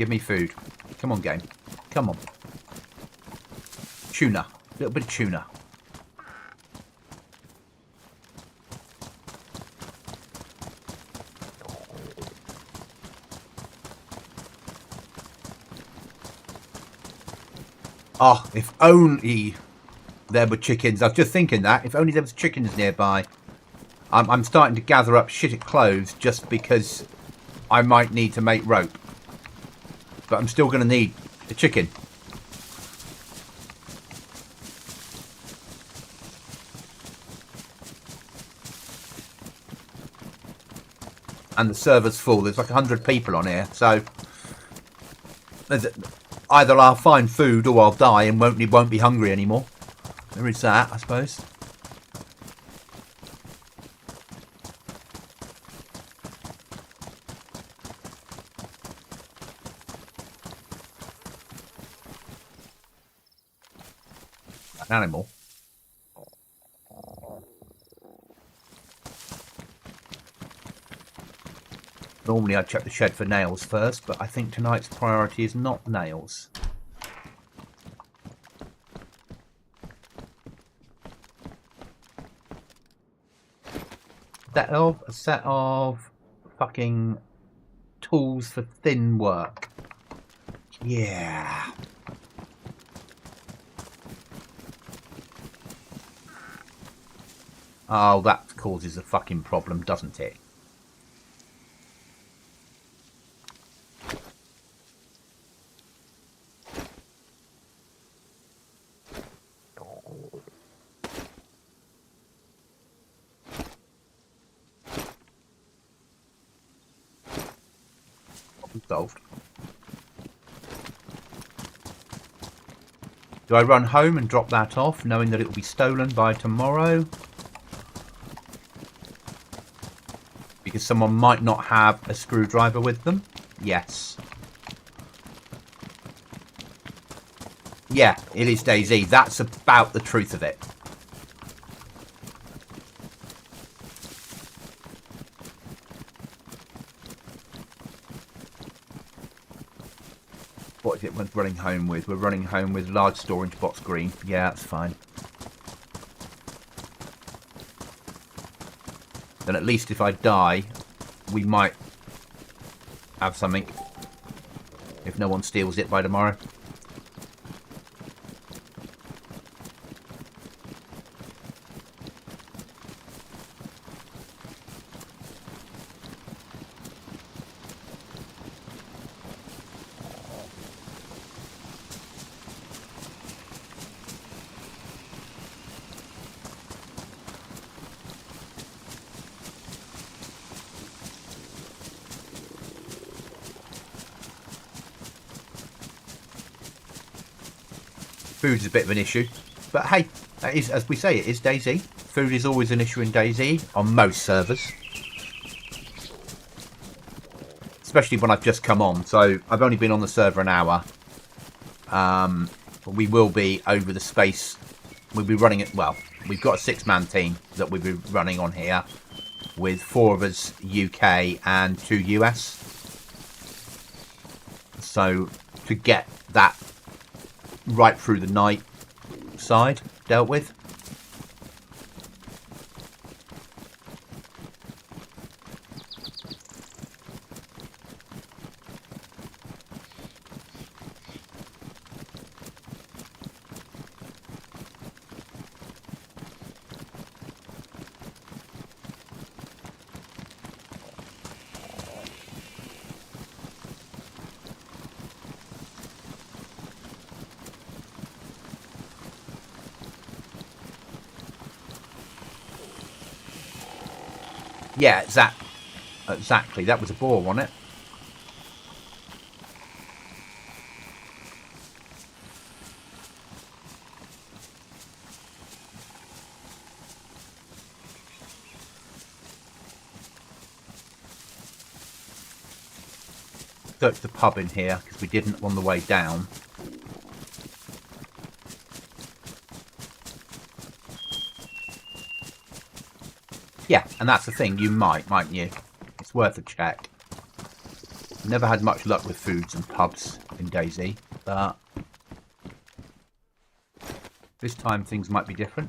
Give me food. Come on, game. Come on. Tuna. A little bit of tuna. Oh, if only there were chickens. I was just thinking that. If only there was chickens nearby. I'm starting to gather up shit of clothes just because I might need to make rope. But I'm still going to need a chicken. And the server's full. There's like 100 people on here. So either I'll find food or I'll die and won't be hungry anymore. There is that, I suppose. An animal. Normally I'd check the shed for nails first, but I think tonight's priority is not nails. A set of fucking tools for thin work. Yeah. Oh, that causes a fucking problem, doesn't it? Solved. Do I run home and drop that off, knowing that it will be stolen by tomorrow? Because someone might not have a screwdriver with them? Yes. Yeah, it is DayZ. That's about the truth of it. What is it we're running home with? We're running home with large storage box green. Yeah, that's fine. Then at least if I die, we might have something. If no one steals it by tomorrow. Food's a bit of an issue, but hey, that is, as we say, it is DayZ. Food is always an issue in DayZ on most servers, especially when I've just come on. So I've only been on the server an hour. But we will be over the space. We'll be running it. Well, we've got a 6-man team that we'll be running on here, with 4 of us UK and 2 US. So to get that right through the night side dealt with. Yeah, exactly. That was a boar, wasn't it? Search the pub in here because we didn't on the way down. Yeah, and that's the thing. You mightn't you? It's worth a check. Never had much luck with foods and pubs in DayZ, but this time things might be different.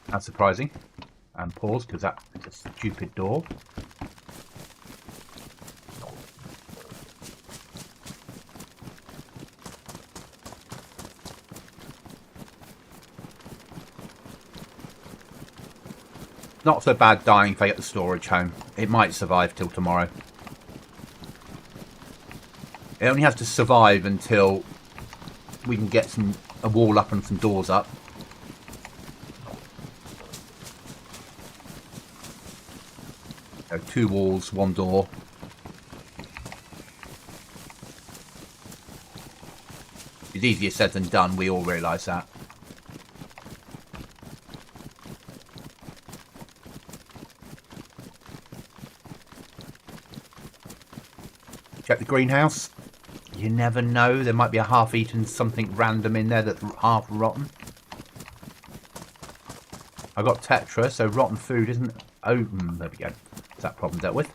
That's surprising. And pause, because that is a stupid door. Not so bad dying if I get the storage home. It might survive till tomorrow. It only has to survive until we can get a wall up and some doors up. So 2 walls, 1 door. It's easier said than done, we all realise that. Check the greenhouse. You never know, there might be a half-eaten something random in there that's half rotten. I got Tetra, so rotten food isn't... Oh, there we go. Is that problem dealt with?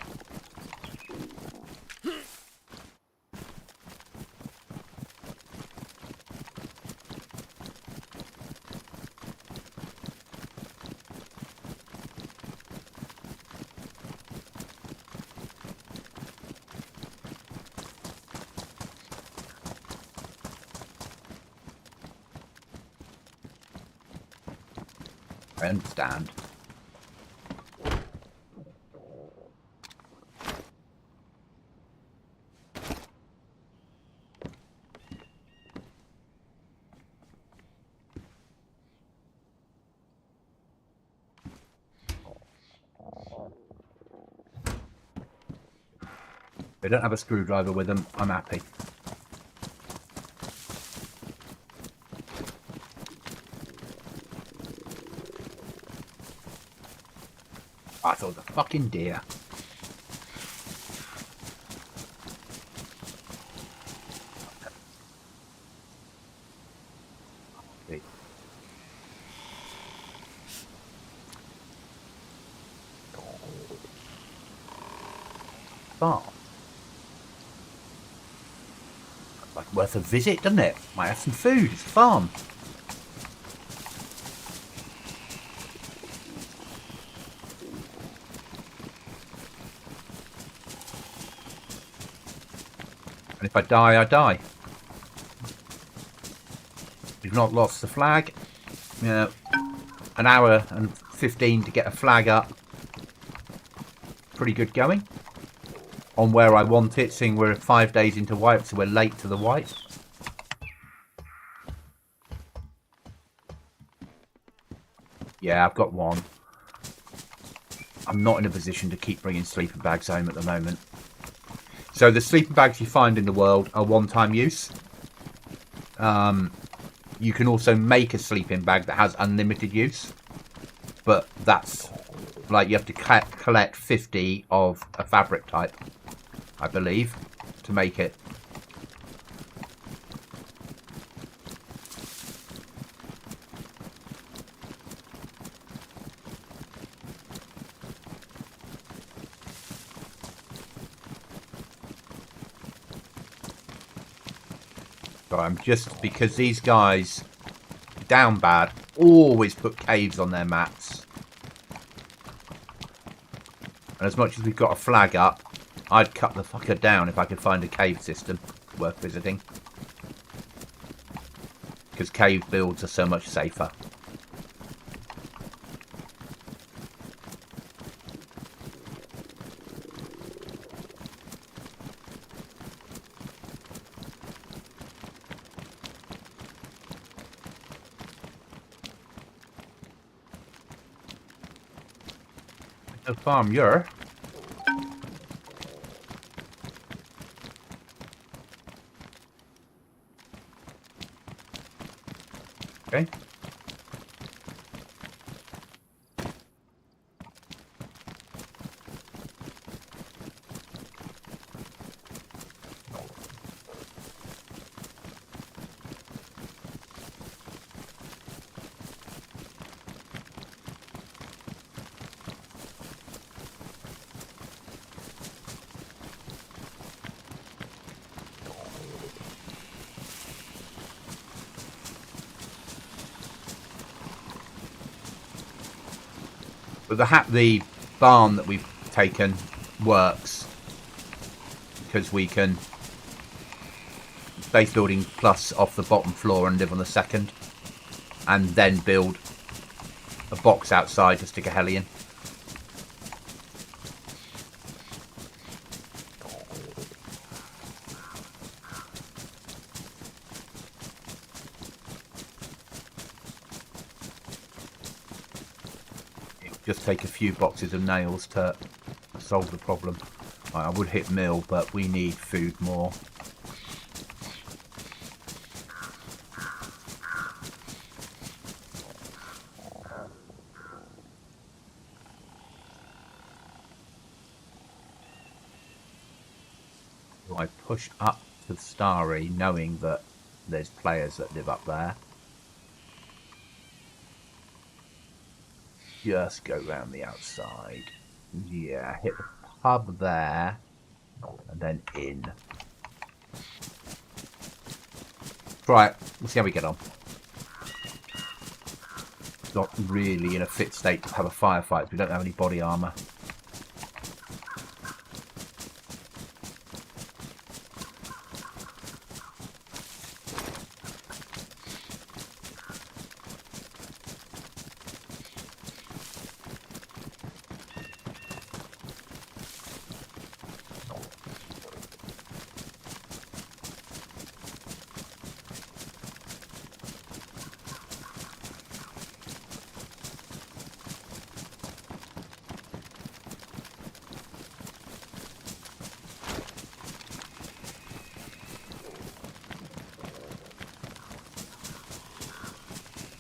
I understand. They don't have a screwdriver with them. I'm happy. I thought it was a fucking deer. Okay. Farm. Like worth a visit, doesn't it? Might have some food. It's a farm. And if I die, I die. We've not lost the flag. You know, an hour and 15 to get a flag up. Pretty good going. On where I want it, seeing we're 5 days into white, so we're late to the white. Yeah, I've got 1. I'm not in a position to keep bringing sleeping bags home at the moment. So the sleeping bags you find in the world are one-time use. You can also make a sleeping bag that has unlimited use. But that's like you have to collect 50 of a fabric type, I believe, to make it. So I'm just, because these guys, down bad, always put caves on their maps. And as much as we've got a flag up, I'd cut the fucker down if I could find a cave system worth visiting. Because cave builds are so much safer. No farm, you're. Okay. But the barn that we've taken works because we can base building plus off the bottom floor and live on the second, and then build a box outside to stick a heli in. Just take a few boxes of nails to solve the problem. I would hit mill, but we need food more. So I push up to the Starry, knowing that there's players that live up there. Just go round the outside. Yeah, hit the pub there, and then in. Right, we'll see how we get on. Not really in a fit state to have a firefight. We don't have any body armour.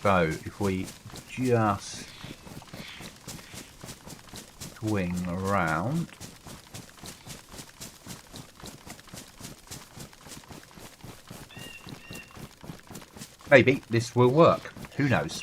So if we just swing around, maybe this will work. Who knows?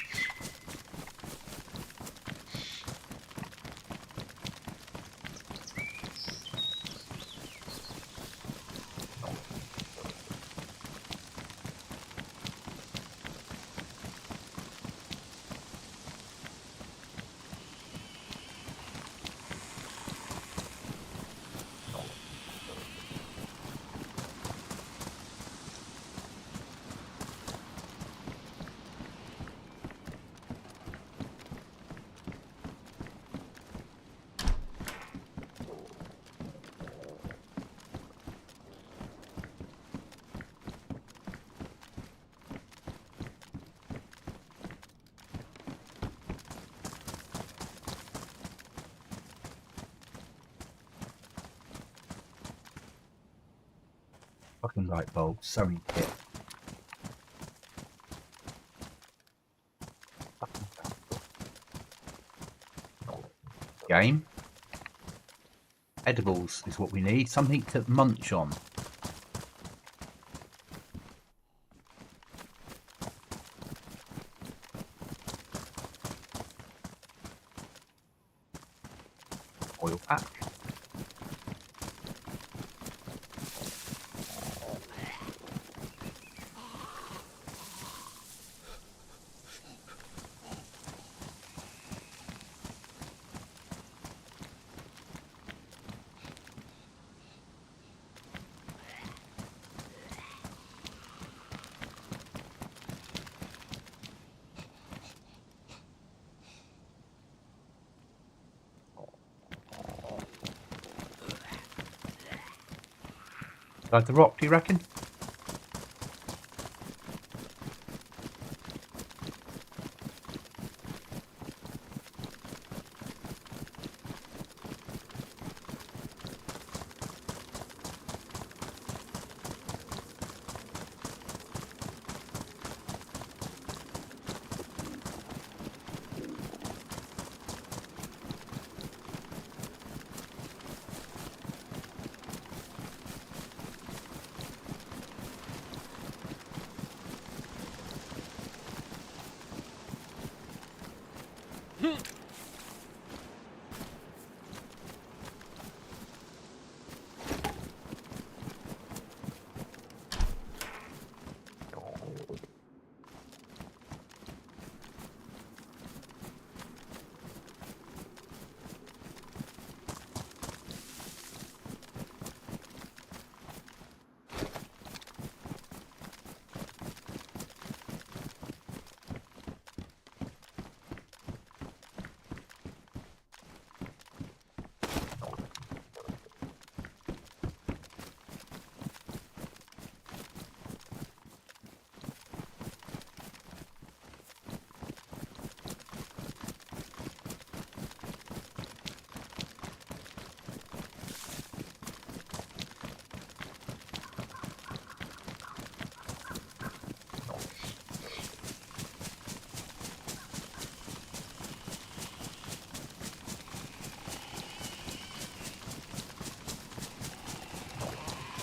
Fucking light bulb, so many kit. Game. Edibles is what we need. Something to munch on. Oil pack. Like the rock, do you reckon?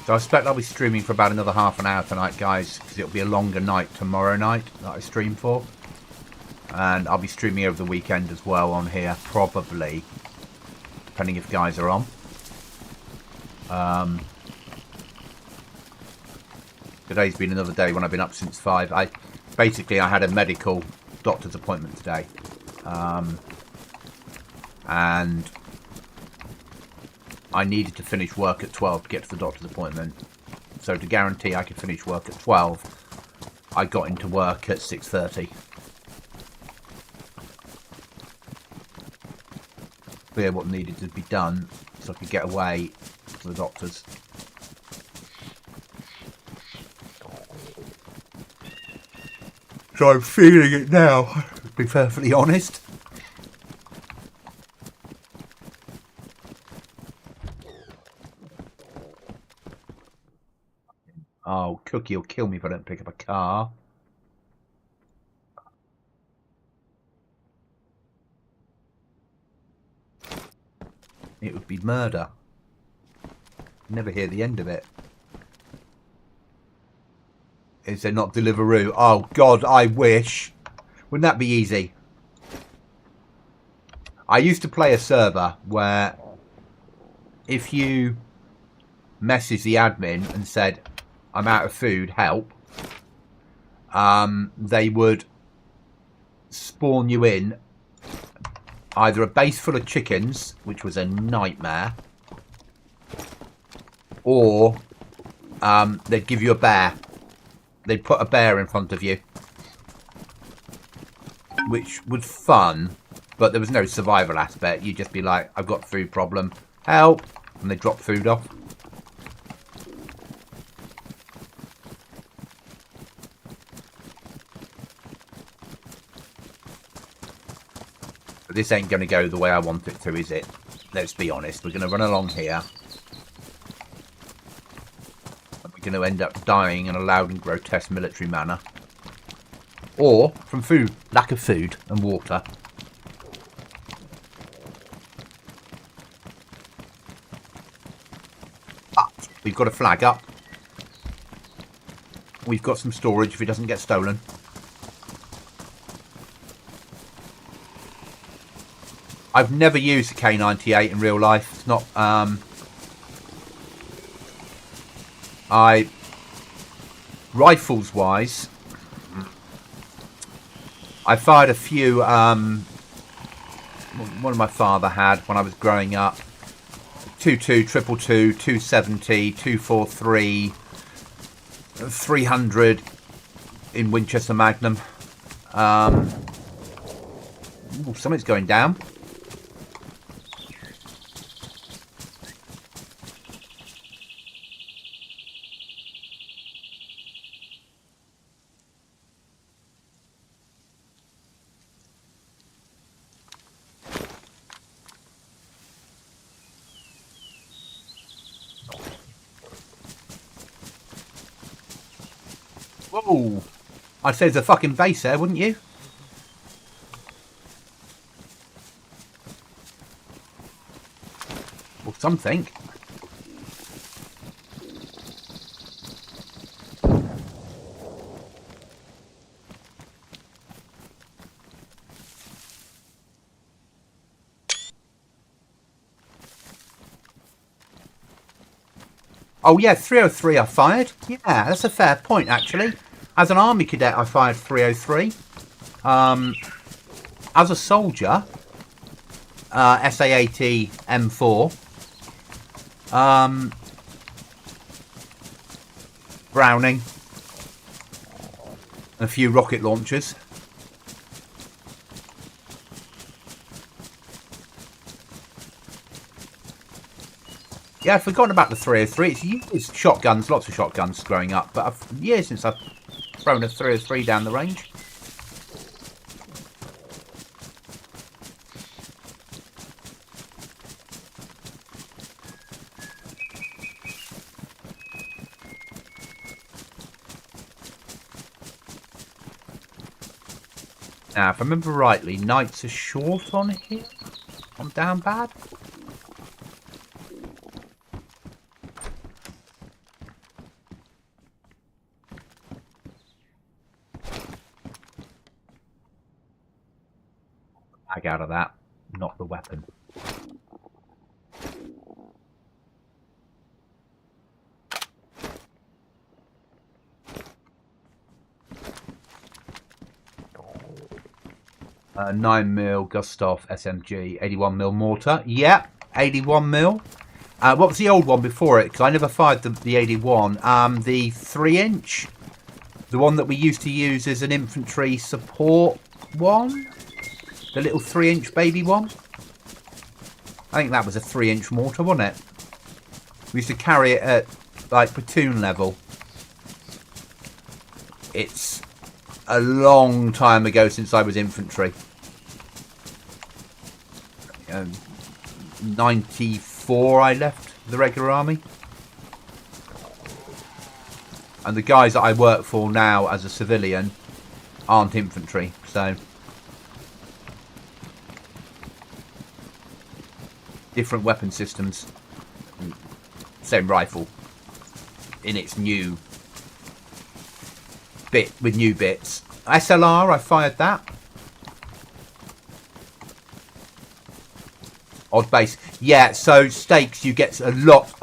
So I expect I'll be streaming for about another half an hour tonight, guys, because it'll be a longer night tomorrow night that I stream for. And I'll be streaming over the weekend as well on here, probably, depending if guys are on. Today's been another day when I've been up since 5. I had a medical doctor's appointment today. And I needed to finish work at 12 to get to the doctor's appointment. So to guarantee I could finish work at 12, I got into work at 6:30. Clear what needed to be done so I could get away to the doctor's. So I'm feeling it now, to be perfectly honest. Oh, Cookie will kill me if I don't pick up a car. It would be murder. Never hear the end of it. Is there not Deliveroo? Oh, God, I wish. Wouldn't that be easy? I used to play a server where if you message the admin and said, I'm out of food, help, they would spawn you in either a base full of chickens, which was a nightmare, or they'd give you a bear. They'd put a bear in front of you, which was fun, but there was no survival aspect. You'd just be like, I've got a food problem, help, and they drop food off. But this ain't going to go the way I want it to, is it? Let's be honest. We're going to run along here. And we're going to end up dying in a loud and grotesque military manner. Or from food, lack of food and water. But we've got a flag up. We've got some storage if it doesn't get stolen. I've never used a K98 in real life. It's not. Rifles wise, I fired a few. One my father had when I was growing up. 22, 222, 270, 243, 300 in Winchester Magnum. Ooh, something's going down. Whoa! I'd say there's a fucking base there, wouldn't you? Or something. Oh yeah, 303 I fired. Yeah, that's a fair point actually. As an army cadet I fired 303. As a soldier, SA-80 M4. Browning. A few rocket launchers. Yeah, I've forgotten about the 303. It's shotguns, lots of shotguns growing up, but years since I've thrown a 303 down the range. Now, if I remember rightly, nights are short on here. I'm down bad. out of that, not the weapon. Uh, 9mm Gustav SMG, 81mm mortar. Yeah, 81mm. What was the old one before it? Because I never fired the 81. The 3-inch. The one that we used to use as an infantry support one. The little 3-inch baby one. I think that was a 3-inch mortar, wasn't it? We used to carry it at like platoon level. It's a long time ago since I was infantry. 94 I left the regular army. And the guys that I work for now as a civilian aren't infantry, so different weapon systems. Same rifle in its new bit with new bits. SLR, I fired that. Odd base. Yeah, so stakes, you get a lot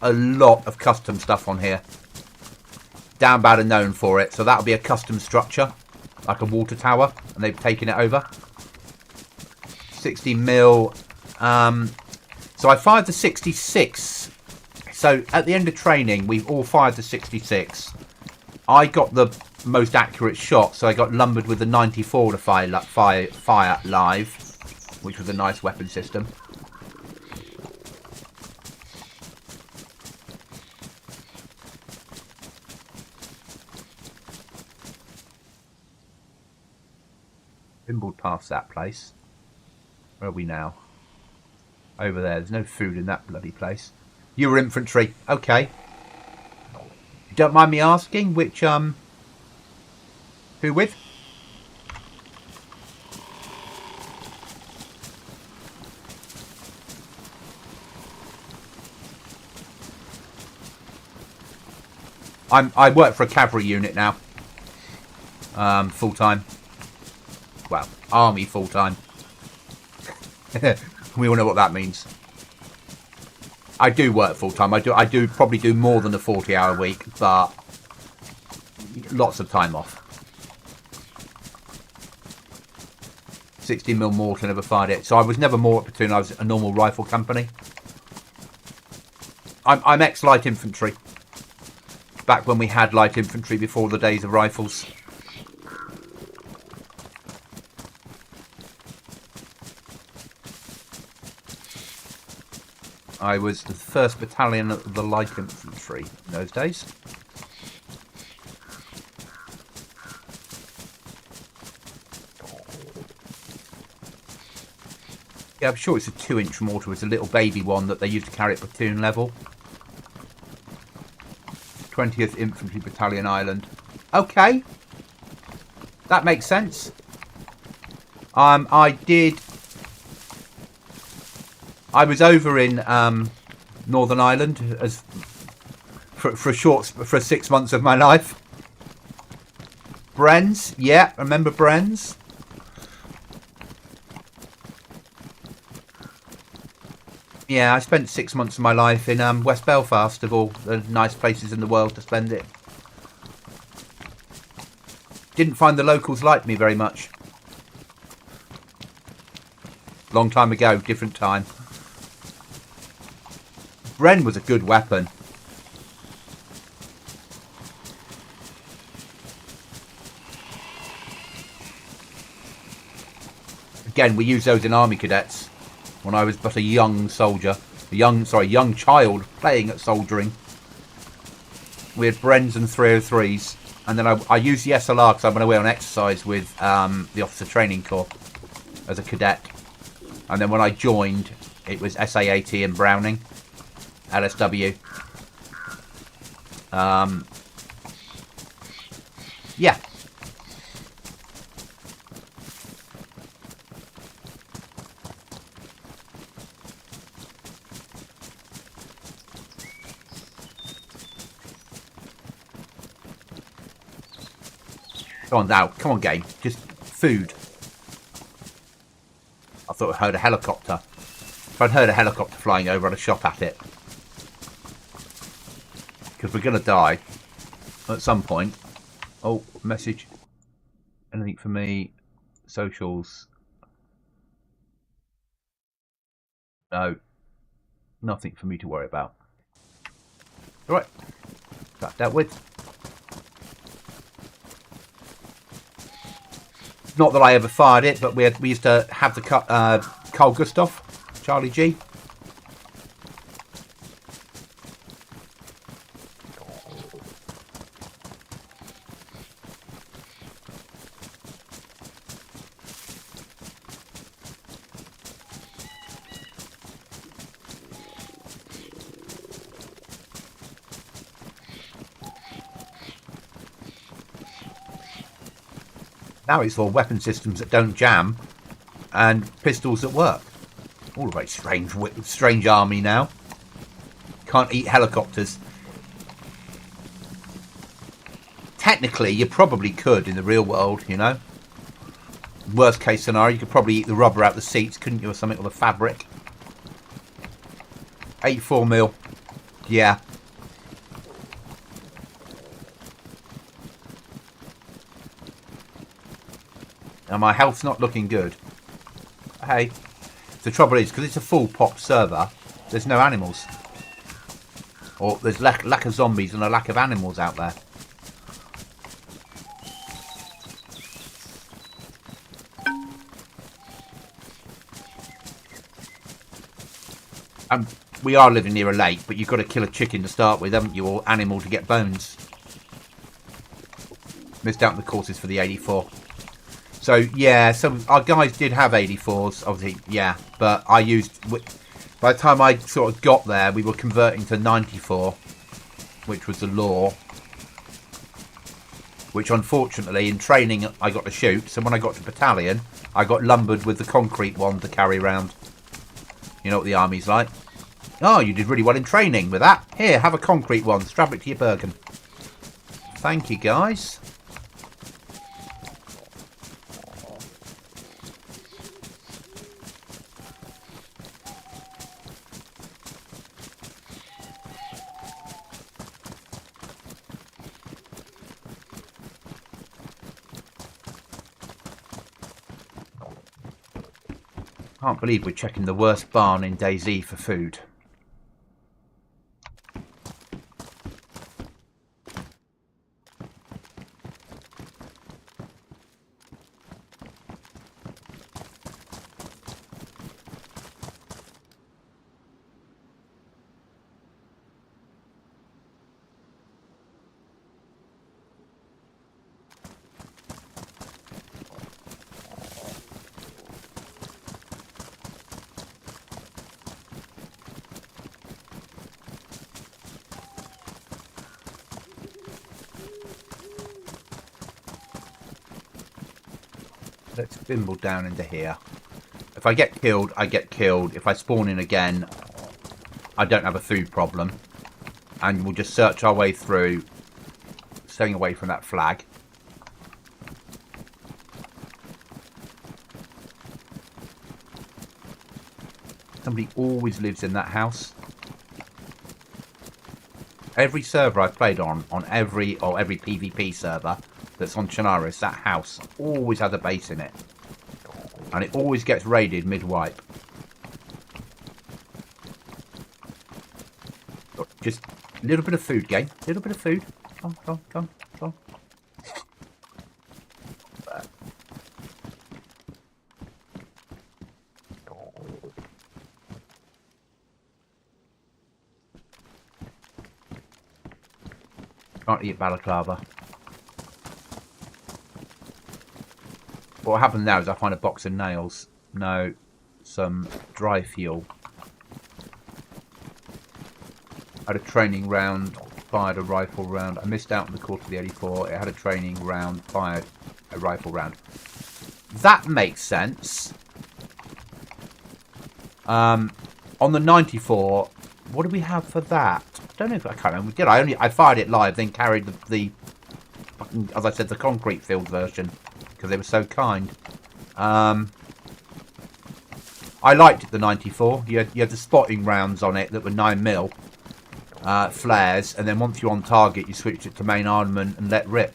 of custom stuff on here. Down Bad are known for it, so that'll be a custom structure, like a water tower, and they've taken it over. 60mm. So I fired the 66. So at the end of training, we've all fired the 66. I got the most accurate shot, so I got lumbered with the 94 to fire live, which was a nice weapon system. Bimbled past that place. Where are we now? Over there. There's no food in that bloody place. You were infantry. Okay. Don't mind me asking which, who with? I work for a cavalry unit now. Full time. Well, army full time. We all know what that means. I do work full time. I do probably do more than a 40-hour week, but lots of time off. 16mm mortar, never fired it. So I was never more at platoon. I was a normal rifle company. I'm ex-light infantry. Back when we had light infantry before the days of rifles. I was the 1st battalion of the light infantry in those days. Yeah, I'm sure it's a 2-inch mortar. It's a little baby one that they used to carry at platoon level. 20th Infantry Battalion Ireland. Okay. That makes sense. I was over in Northern Ireland as for 6 months of my life. Bren's, yeah, remember Bren's? Yeah, I spent 6 months of my life in West Belfast, of all the nice places in the world to spend it. Didn't find the locals liked me very much. Long time ago, different time. Bren was a good weapon. Again, we used those in army cadets when I was but a young soldier, young child playing at soldiering. We had Brens and 303s, and then I used the SLR because I went away on exercise with the Officer Training Corps as a cadet. And then when I joined, it was SA-AT and Browning, LSW. Yeah. Come on now, come on game, just food. I thought I heard a helicopter. If I'd heard a helicopter flying over, I'd have shot at it. Because we're going to die at some point. Oh, message. Anything for me? Socials. No. Nothing for me to worry about. Alright. That dealt with. Not that I ever fired it, but we used to have the Carl Gustav, Charlie G. Now it's for weapon systems that don't jam and pistols that work. All a very strange army now. Can't eat helicopters. Technically, you probably could in the real world, you know. Worst case scenario, you could probably eat the rubber out the seats, couldn't you, or something, or the fabric. 84mm. Yeah. And my health's not looking good. Hey, the trouble is, because it's a full pop server, there's no animals. Or there's lack of zombies and a lack of animals out there. And we are living near a lake, but you've got to kill a chicken to start with, haven't you, or animal to get bones. Missed out on the courses for the 84. So, yeah, so our guys did have 84s, obviously, yeah, but I used, by the time I sort of got there, we were converting to 94, which was the law, which unfortunately in training I got to shoot, so when I got to battalion, I got lumbered with the concrete one to carry around. You know what the army's like. Oh, you did really well in training with that. Here, have a concrete one, strap it to your Bergen. Thank you, guys. Can't believe we're checking the worst barn in DayZ for food. Let's bimble down into here. If I get killed, I get killed. If I spawn in again, I don't have a food problem. And we'll just search our way through, staying away from that flag. Somebody always lives in that house. Every server I've played on every PvP server that's on Chernarus, that house always has a base in it. And it always gets raided mid-wipe. Just a little bit of food, game. A little bit of food. Come on, come on. Can't eat balaclava. What happens now is I find a box of nails. No, some dry fuel. I had a training round, fired a rifle round. I missed out on the course of the 84. It had a training round, fired a rifle round. That makes sense. On the 94, what do we have for that? I don't know if I can't remember. Did I fired it live, then carried the as I said, the concrete filled version because they were so kind. I liked it, the 94. You had the spotting rounds on it that were 9mm flares, and then once you're on target, you switched it to main armament and let rip.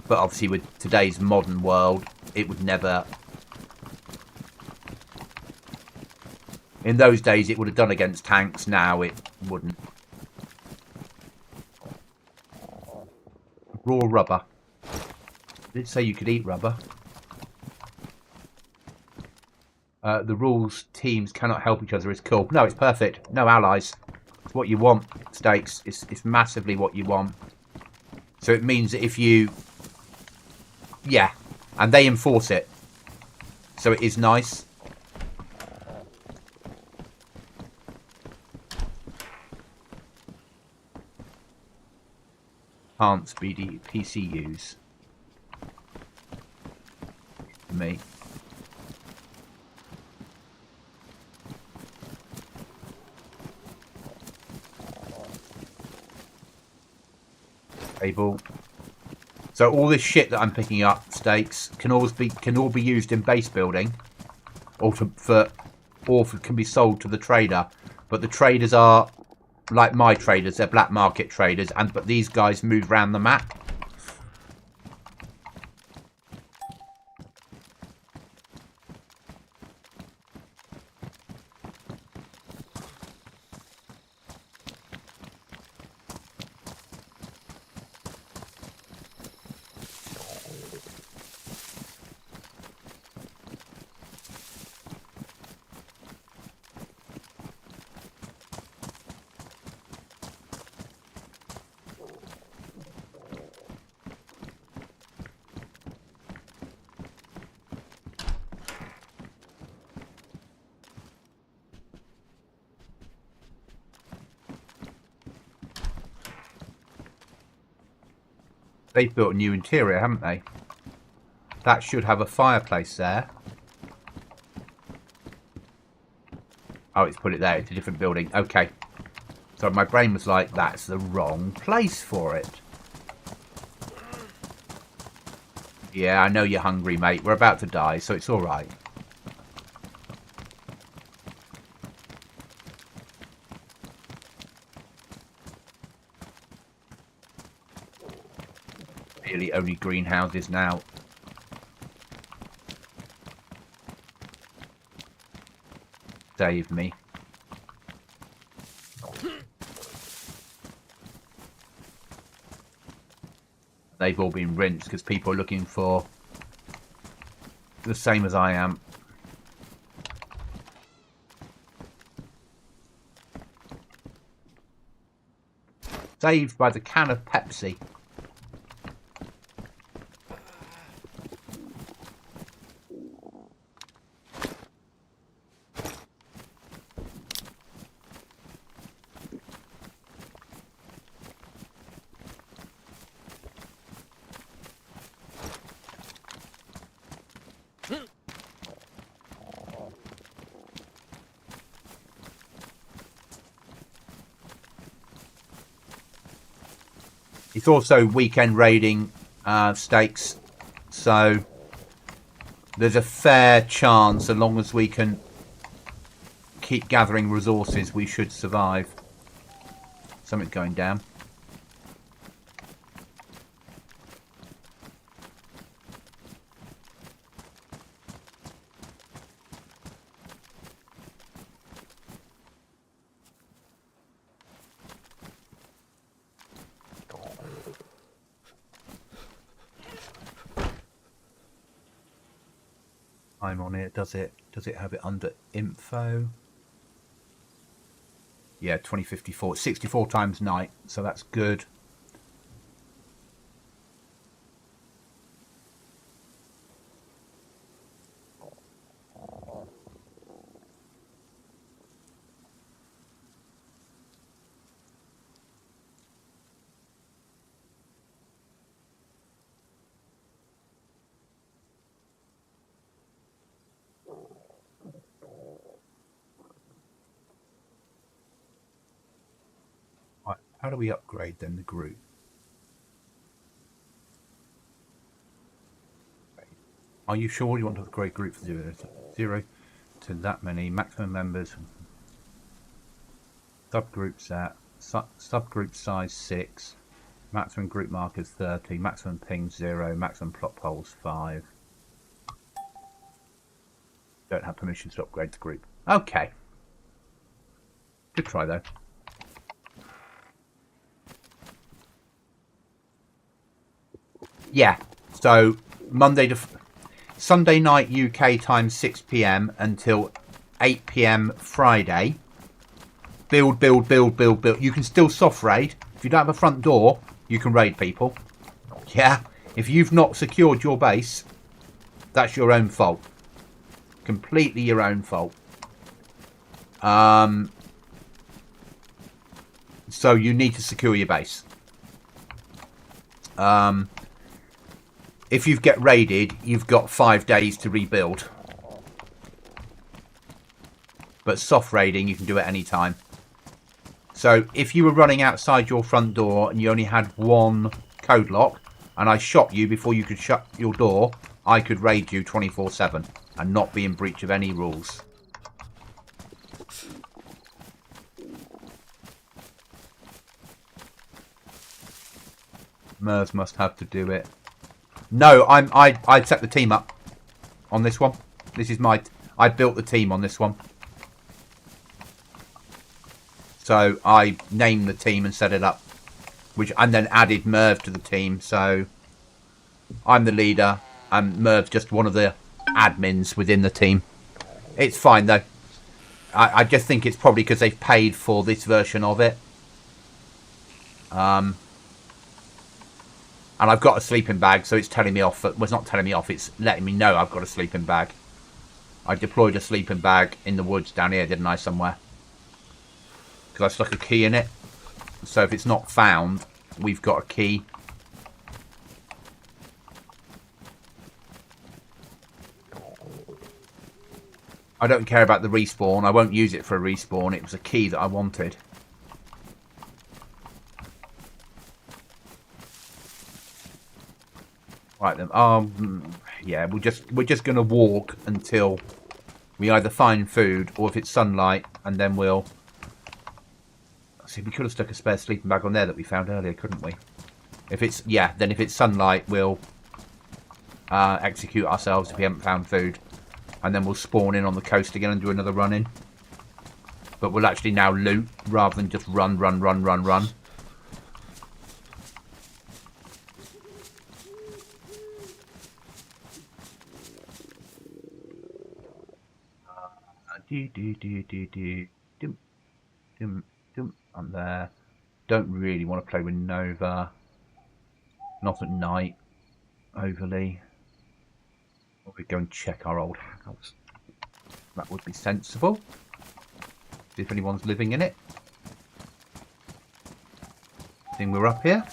But obviously, with today's modern world, it would never. In those days, it would have done against tanks. Now it wouldn't. Raw rubber. I did say you could eat rubber. The rules teams cannot help each other is cool. No, it's perfect. No allies. It's what you want, Stakes. It's massively what you want. So it means that if you... Yeah. And they enforce it. So it is nice. Enhanced BD PCUs. For me. Table. So all this shit that I'm picking up, Stakes, can all be used in base building, or can be sold to the trader. But the traders are like my traders; they're black market traders, but these guys move around the map. They've built a new interior, haven't they? That should have a fireplace there. Oh, it's put it there. It's a different building. Okay. So my brain was like, that's the wrong place for it. Yeah, I know you're hungry, mate. We're about to die, so it's all right. Really only greenhouses now. Save me. They've all been rinsed because people are looking for the same as I am. Saved by the can of Pepsi. It's also weekend raiding stakes, so there's a fair chance, as long as we can keep gathering resources, we should survive. Something's going down. I'm on it. Does it have it under info? Yeah, 2054. 64 times night, so that's good. How do we upgrade then the group? Are you sure you want to upgrade group for 0 to wanted that many. Maximum members. Subgroup set. Subgroup size 6. Maximum group markers 30. Maximum ping 0. Maximum plot poles 5. Don't have permission to upgrade the group. Okay. Good try though. Yeah. So Sunday night UK time 6 PM until 8 PM Friday. Build. You can still soft raid. If you don't have a front door, you can raid people. Yeah. If you've not secured your base, that's your own fault. Completely your own fault. So you need to secure your base. If you get raided, you've got 5 days to rebuild. But soft raiding, you can do it any time. So if you were running outside your front door and you only had one code lock, and I shot you before you could shut your door, I could raid you 24/7 and not be in breach of any rules. Mers must have to do it. No, I set the team up on this one. This is I built the team on this one. So I named the team and set it up, and then added Merv to the team. So I'm the leader, and Merv's just one of the admins within the team. It's fine though. I just think it's probably because they've paid for this version of it. And I've got a sleeping bag, so it's telling me off. Well, it's not telling me off. It's letting me know I've got a sleeping bag. I deployed a sleeping bag in the woods down here, didn't I, somewhere? Because I stuck a key in it. So if it's not found, we've got a key. I don't care about the respawn. I won't use it for a respawn. It was a key that I wanted. Right then. Yeah, we're just gonna walk until we either find food or if it's sunlight, and then we'll see. We could have stuck a spare sleeping bag on there that we found earlier, couldn't we? If it's then if it's sunlight, we'll execute ourselves if we haven't found food, and then we'll spawn in on the coast again and do another run in. But we'll actually now loot rather than just run. I'm there. Don't really want to play with Nova. Not at night. Overly. We go and check our old house. That would be sensible. See if anyone's living in it. Think we're up here.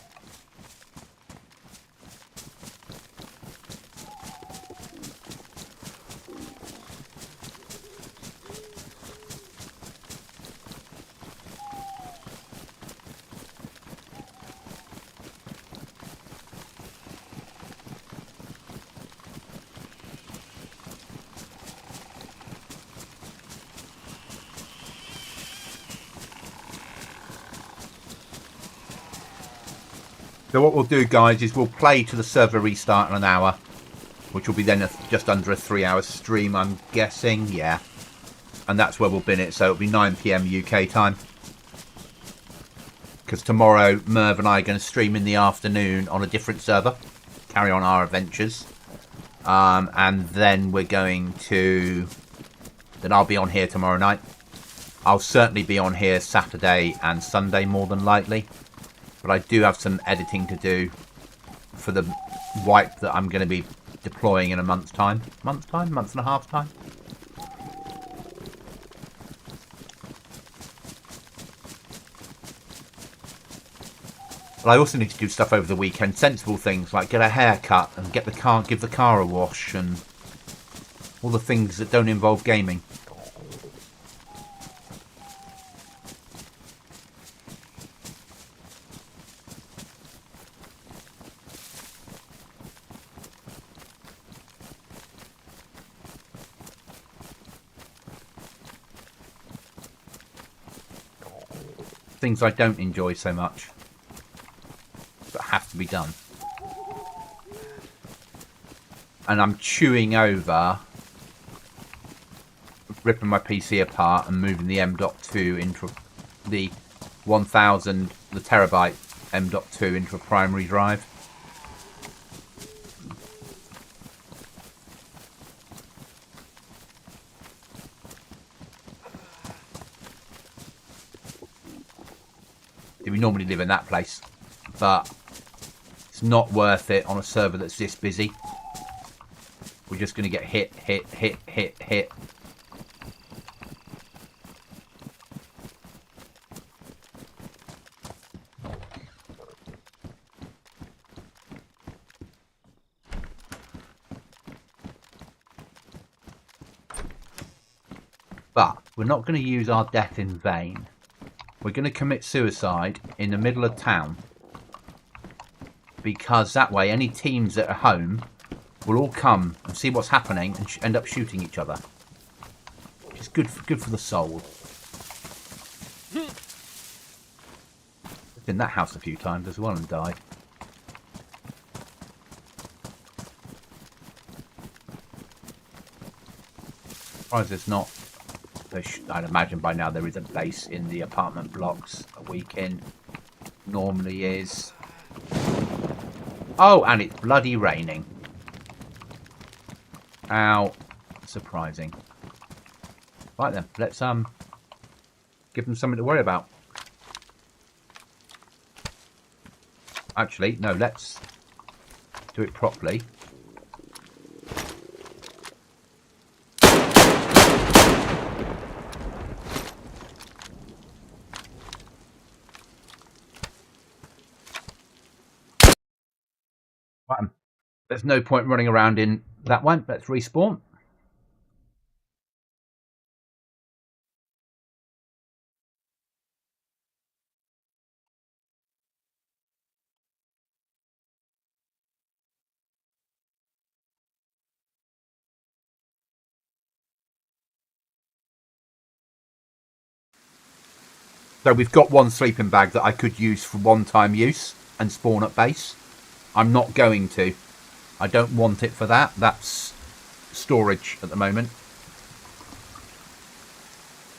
So what we'll do, guys, is we'll play to the server restart in an hour, which will be then just under a 3-hour stream, I'm guessing. Yeah. And that's where we'll bin it. So it'll be 9 PM UK time. Because tomorrow, Merv and I are going to stream in the afternoon on a different server. Carry on our adventures. And then we're going to... Then I'll be on here tomorrow night. I'll certainly be on here Saturday and Sunday, more than likely. But I do have some editing to do for the wipe that I'm going to be deploying in a month's time. Month and a half time. But I also need to do stuff over the weekend. Sensible things like get a haircut and give the car a wash, and all the things that don't involve gaming. things I don't enjoy so much, but have to be done. And I'm chewing over, ripping my PC apart and moving the M.2 into the 1000, the terabyte M.2 into a primary drive. We normally live in that place, but it's not worth it on a server that's this busy. We're just going to get hit. But we're not going to use our death in vain. We're going to commit suicide in the middle of town, because that way any teams that are home will all come and see what's happening and end up shooting each other. Which is good for the soul. Lived in that house a few times as well and died. Surprised there's not. I'd imagine by now there is a base in the apartment blocks a week in. Normally is. Oh, and it's bloody raining. How surprising. Right then, let's give them something to worry about. Actually, no, let's do it properly. Right. There's no point running around in that one. Let's respawn. So we've got one sleeping bag that I could use for one-time use and spawn at base. I'm not going to. I don't want it for that. That's storage at the moment.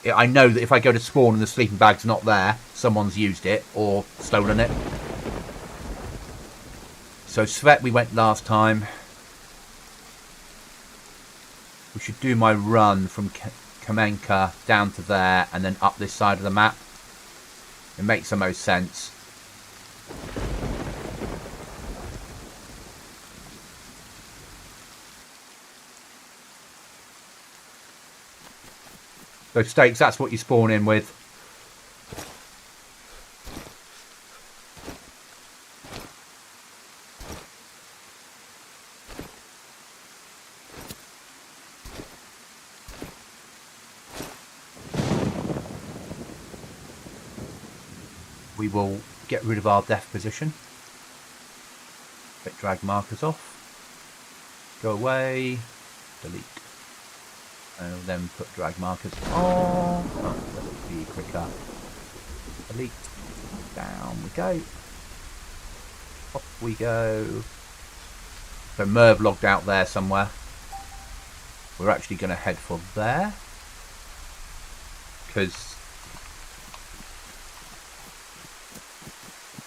I know that if I go to spawn and the sleeping bag's not there, someone's used it or stolen it. So Svet, we went last time. We should do my run from Kamenka down to there and then up this side of the map. It makes the most sense. So steaks, that's what you spawn in with. We will get rid of our death position. Get drag markers off. Go away. Delete. And then put drag markers on. Oh, that'll be quicker. Delete. Down we go. Up we go. So Merv logged out there somewhere. We're actually going to head for there. Because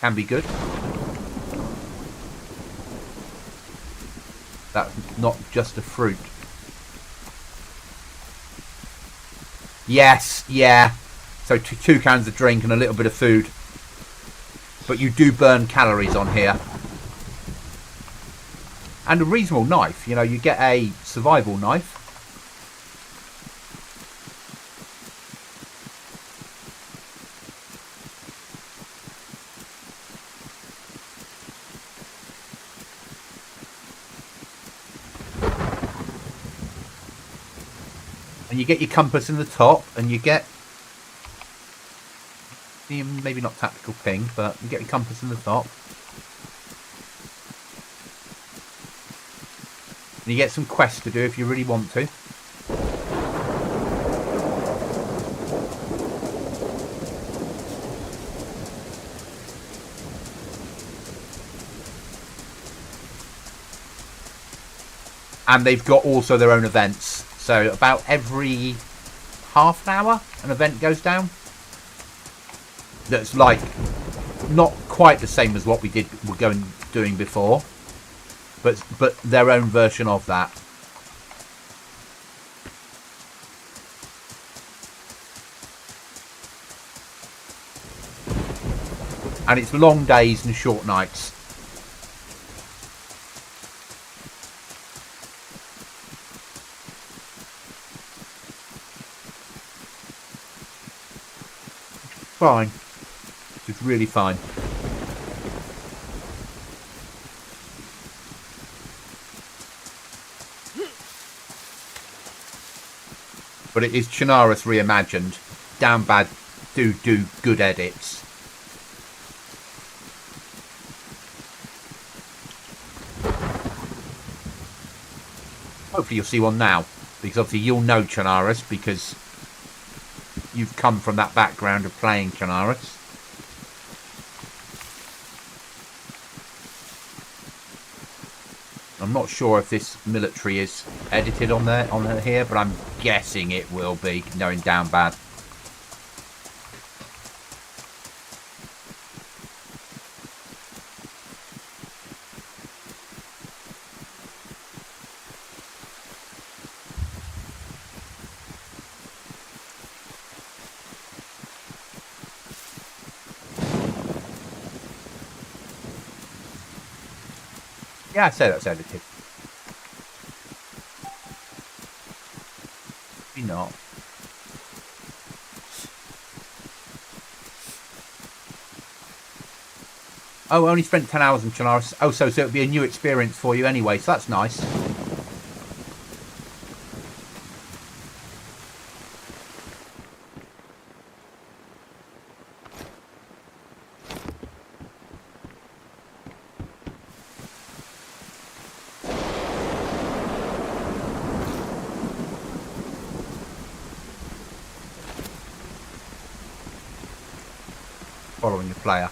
can be good. That's not just a fruit. Yes, yeah. So two cans of drink and a little bit of food. But you do burn calories on here. And a reasonable knife. You know, you get a survival knife. And you get your compass in the top, and you get maybe not tactical ping, but you get your compass in the top. And you get some quests to do if you really want to. And they've got also their own events. So about every half an hour, an event goes down. That's like not quite the same as what we're doing before, but their own version of that. And it's long days and short nights. Fine. It's really fine. But it is Chernarus reimagined. Damn bad do good edits. Hopefully you'll see one now. Because obviously you'll know Chernarus because you've come from that background of playing Chernarus. I'm not sure if this military is edited on here, but I'm guessing it will be, knowing Down Bad. Yeah, I'd say that's edited. Maybe not. Oh, I only spent 10 hours in Chernarus. Oh, so it'll be a new experience for you anyway, so that's nice. Following the player.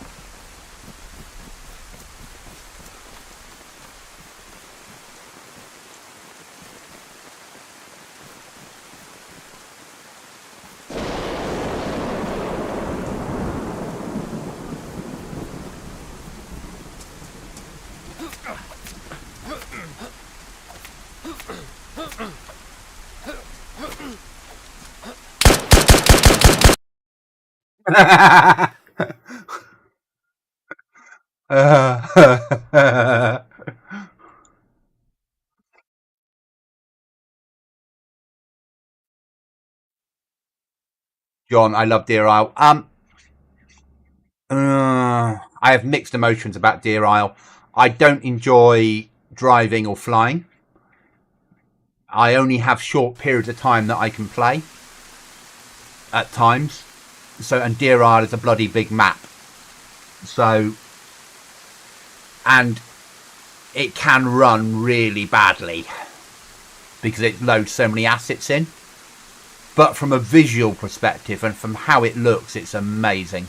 John, I love Deer Isle. I have mixed emotions about Deer Isle. I don't enjoy driving or flying. I only have short periods of time that I can play at times. So, and Deer Isle is a bloody big map. So, and it can run really badly because it loads so many assets in. But from a visual perspective and from how it looks, it's amazing.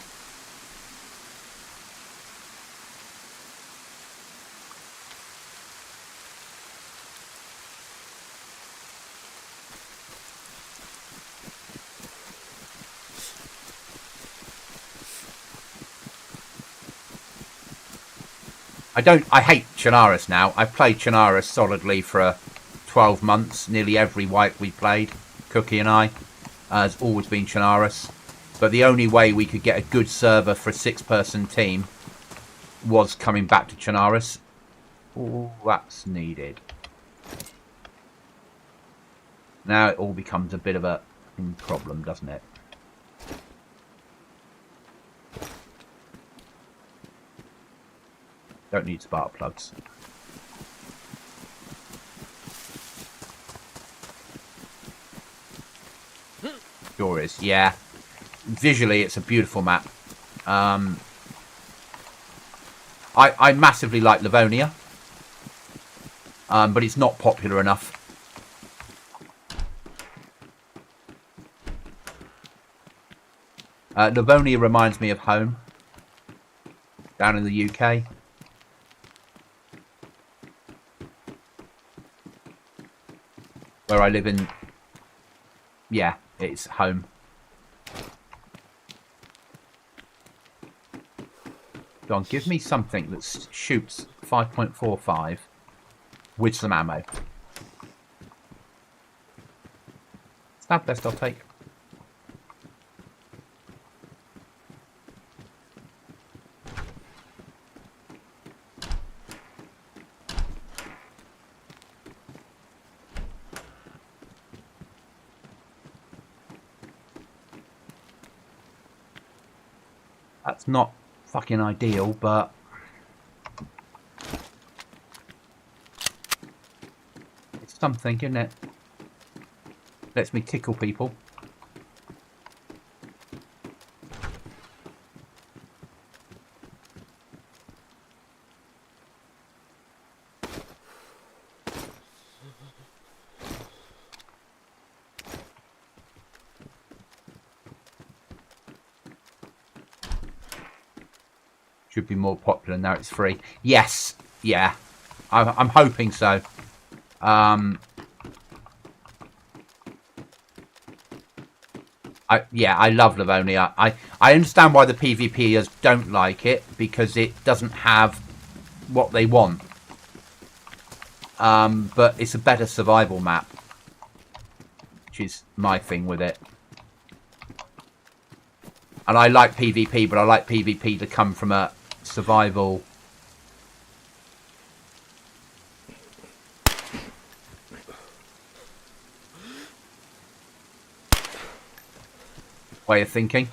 I hate Chernarus now. I've played Chernarus solidly for 12 months. Nearly every wipe we played, Cookie and I, has always been Chernarus. But the only way we could get a good server for a 6-person team was coming back to Chernarus. Oh, that's needed. Now it all becomes a bit of a problem, doesn't it? Don't need spark plugs. Sure is, yeah. Visually, it's a beautiful map. I massively like Livonia, but it's not popular enough. Livonia reminds me of home down in the UK. where I live in... Yeah, it's home. Go on, give me something that shoots 5.45 with some ammo. Stab best I'll take. That's not fucking ideal, but it's something, isn't it? Lets me tickle people. Should be more popular now it's free. Yes, yeah, I'm hoping so. I love Livonia. I understand why the PvPers don't like it, because it doesn't have what they want. But it's a better survival map, which is my thing with it. And I like PvP, but I like PvP to come from a survival. Way of thinking.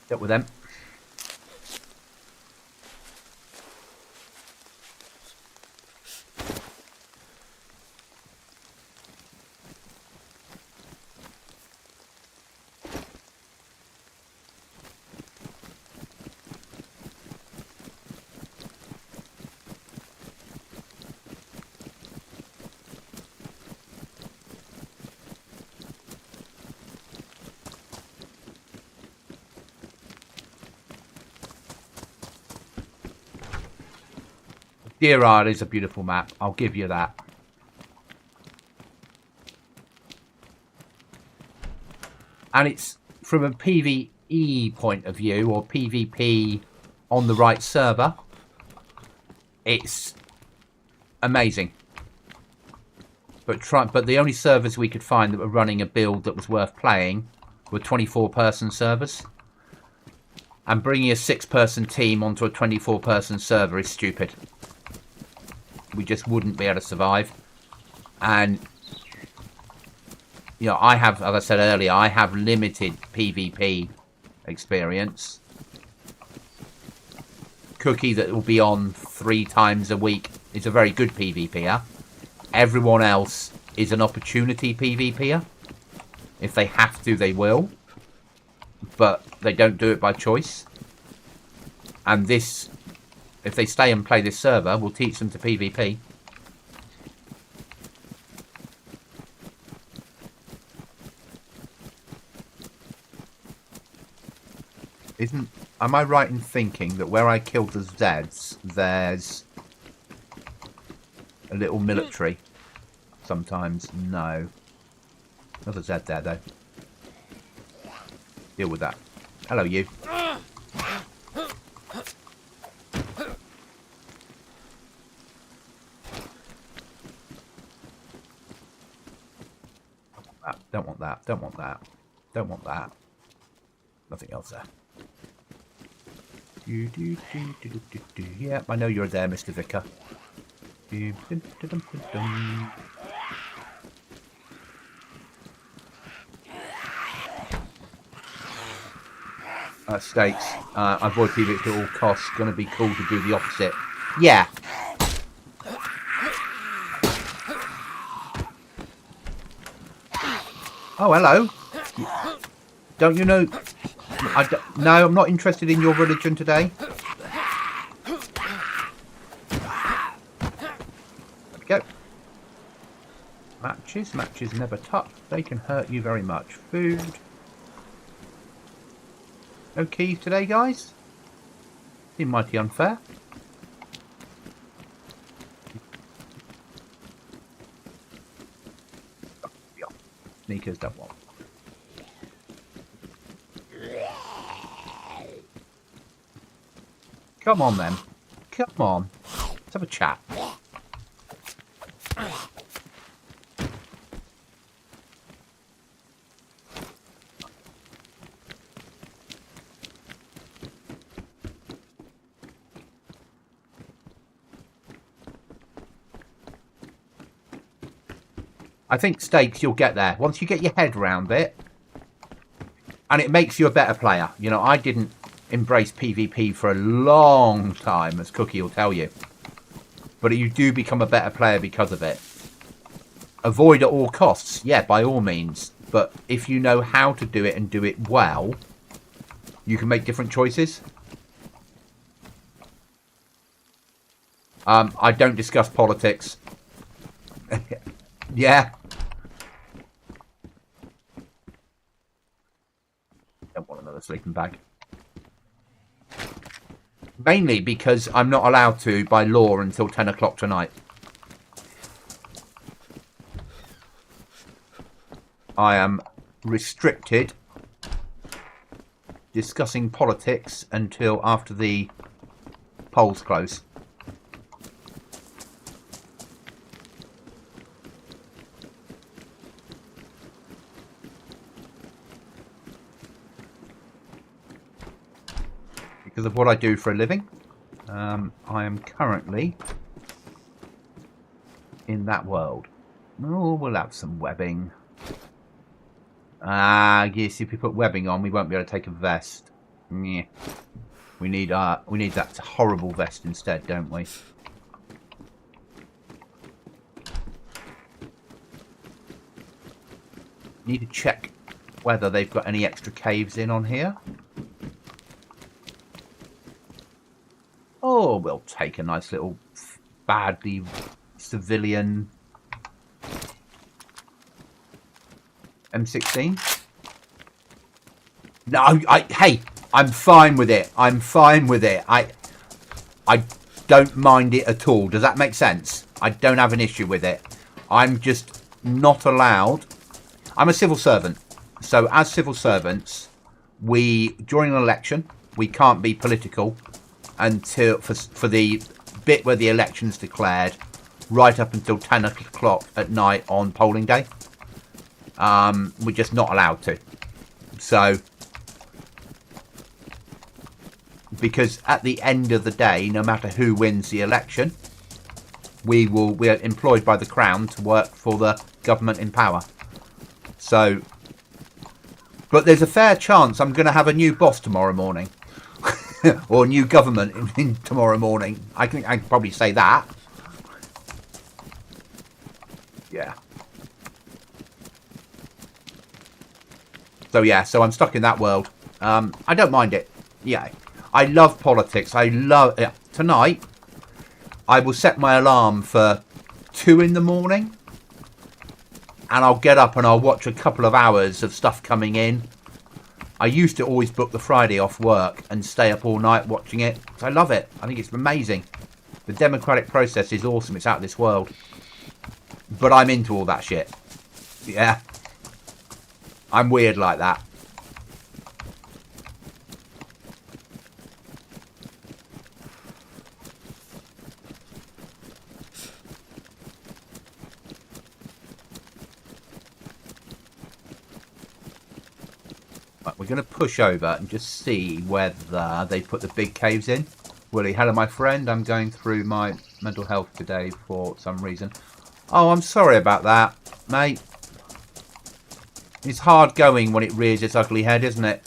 Dealt with them. Deer is a beautiful map. I'll give you that. And it's from a PvE point of view, or PvP on the right server, it's amazing. But the only servers we could find that were running a build that was worth playing were 24-person servers. And bringing a 6-person team onto a 24-person server is stupid. We just wouldn't be able to survive. And, you know, I have, as I said earlier, I have limited PvP experience. Cookie that will be on 3 times a week is a very good PvPer. Everyone else is an opportunity PvPer. If they have to, they will. But they don't do it by choice. And this, if they stay and play this server, will teach them to PvP. Am I right in thinking that where I killed the Zeds, there's a little military? Sometimes, no. Another Zed there, though. Deal with that. Hello, you. Don't want that. Don't want that. Don't want that. Nothing else there. Yeah, I know you're there, Mr. Vicar. Stakes. Avoid PvP at all costs. Going to be cool to do the opposite. Yeah. Oh, hello. Don't you know? No, I'm not interested in your religion today. There we go. Matches. Matches never touch. They can hurt you very much. Food. No keys today, guys? Seems mighty unfair. Sneakers, don't want. Come on, then. Come on. Let's have a chat. I think stakes, you'll get there. Once you get your head around it, and it makes you a better player. You know, I didn't embrace PvP for a long time, as Cookie will tell you. But you do become a better player because of it. Avoid at all costs, yeah, by all means. But if you know how to do it and do it well, you can make different choices. I don't discuss politics. Yeah. Don't want another sleeping bag. Mainly because I'm not allowed to, by law, until 10 o'clock tonight. I am restricted discussing politics until after the polls close. Because of what I do for a living. I am currently in that world. Oh, we'll have some webbing. Yes, if we put webbing on, we won't be able to take a vest. Yeah. We need that horrible vest instead, don't we? Need to check whether they've got any extra caves in on here. Oh, we'll take a nice little badly civilian M16. No, hey, I'm fine with it. I'm fine with it. I don't mind it at all. Does that make sense? I don't have an issue with it. I'm just not allowed. I'm a civil servant. So as civil servants, during an election, we can't be political until for the bit where the election's declared, right up until 10 o'clock at night on polling day. We're just not allowed to. So, because at the end of the day, no matter who wins the election, we are employed by the Crown to work for the government in power. So, but there's a fair chance I'm going to have a new boss tomorrow morning. Or new government in tomorrow morning. I think I can probably say that. Yeah. So yeah, so I'm stuck in that world. I don't mind it. Yeah. I love politics. I love it. Tonight, I will set my alarm for 2 in the morning. And I'll get up and I'll watch a couple of hours of stuff coming in. I used to always book the Friday off work and stay up all night watching it. So I love it. I think it's amazing. The democratic process is awesome. It's out of this world. But I'm into all that shit. Yeah. I'm weird like that. We're going to push over and just see whether they put the big caves in. Willie, hello, my friend. I'm going through my mental health today for some reason. Oh, I'm sorry about that, mate. It's hard going when it rears its ugly head, isn't it?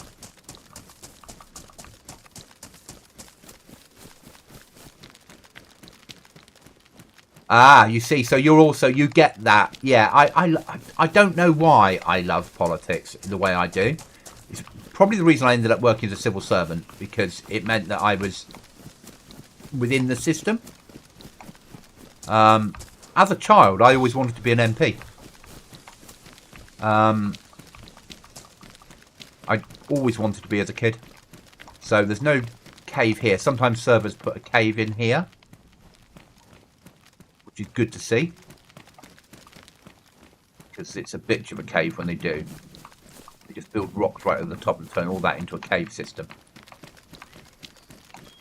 Ah, you see, so you're also, you get that. Yeah, I don't know why I love politics the way I do. It's probably the reason I ended up working as a civil servant, because it meant that I was within the system. As a child, I always wanted to be an MP. I always wanted to be as a kid. So there's no cave here. Sometimes servers put a cave in here, which is good to see, because it's a bitch of a cave when they do. They just build rocks right at the top and turn all that into a cave system.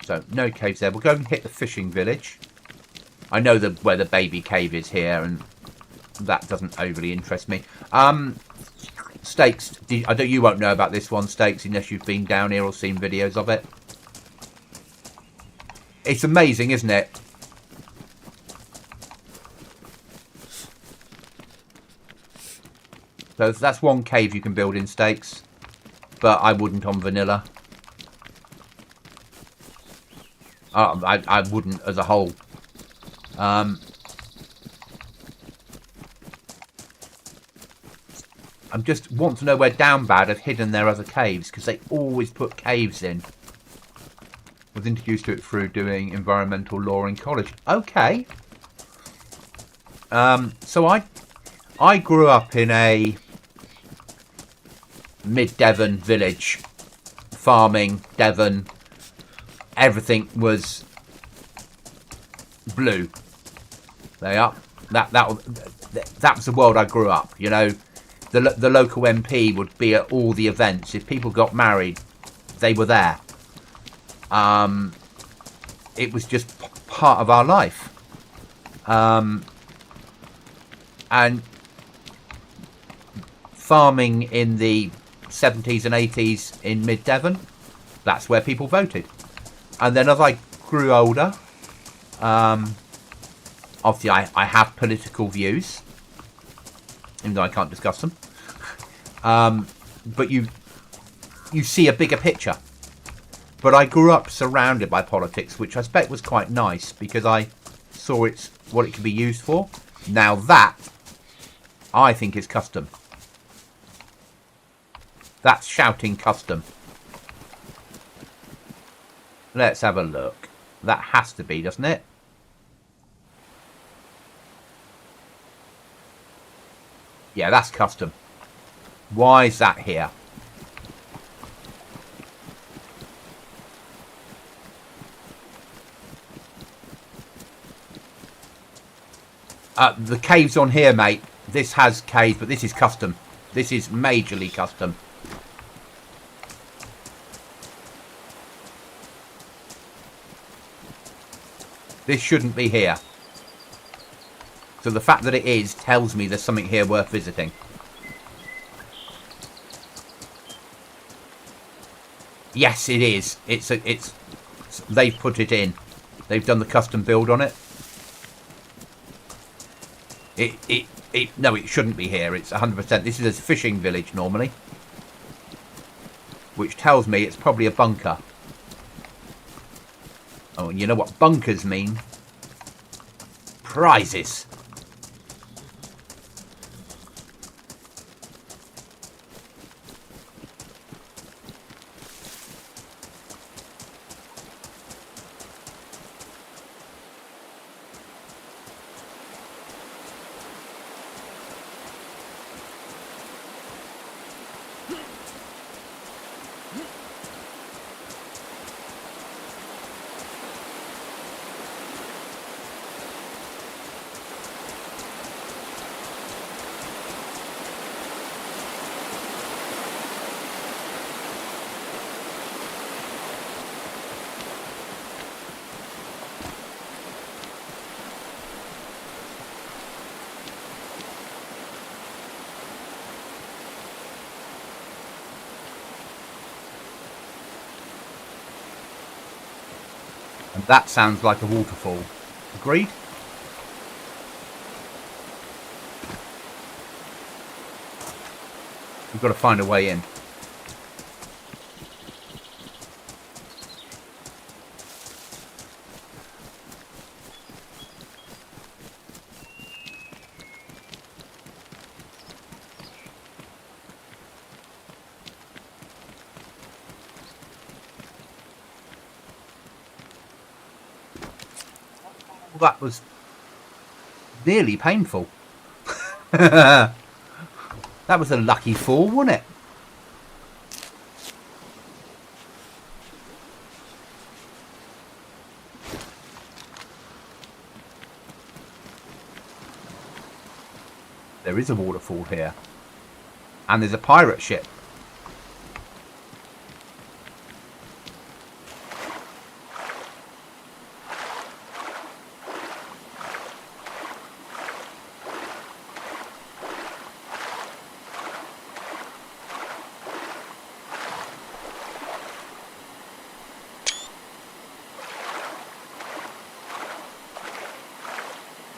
So no caves there. We'll go and hit the fishing village. I know where the baby cave is here, and that doesn't overly interest me. Steaks. You won't know about this one, Steaks, unless you've been down here or seen videos of it. It's amazing, isn't it? So that's one cave you can build in Steaks, but I wouldn't on vanilla. I wouldn't as a whole. I just want to know where Downbad have hidden their other caves, because they always put caves in. Was introduced to it through doing environmental law in college. Okay. So I grew up in a mid-Devon village, farming, Devon. Everything was blue. They are. That was the world I grew up. You know, the local MP would be at all the events. If people got married, they were there. It was just part of our life. And farming in the 70s and 80s in mid-Devon, that's where people voted. And then as I grew older, obviously I have political views, even though I can't discuss them. But you see a bigger picture. But I grew up surrounded by politics, which I expect was quite nice, because I saw what it could be used for. Now that, I think, is custom. That's shouting custom. Let's have a look. That has to be, doesn't it? Yeah, that's custom. Why is that here? The caves on here, mate. This has caves, but this is custom. This is majorly custom. This shouldn't be here. So the fact that it is tells me there's something here worth visiting. Yes, it is. It's they've put it in. They've done the custom build on it. No, it shouldn't be here. It's 100%. This is a fishing village normally, which tells me it's probably a bunker. Oh, and you know what bunkers mean? Prizes. That sounds like a waterfall. Agreed? We've got to find a way in. That was nearly painful. That was a lucky fall, wasn't it? There is a waterfall here. And there's a pirate ship.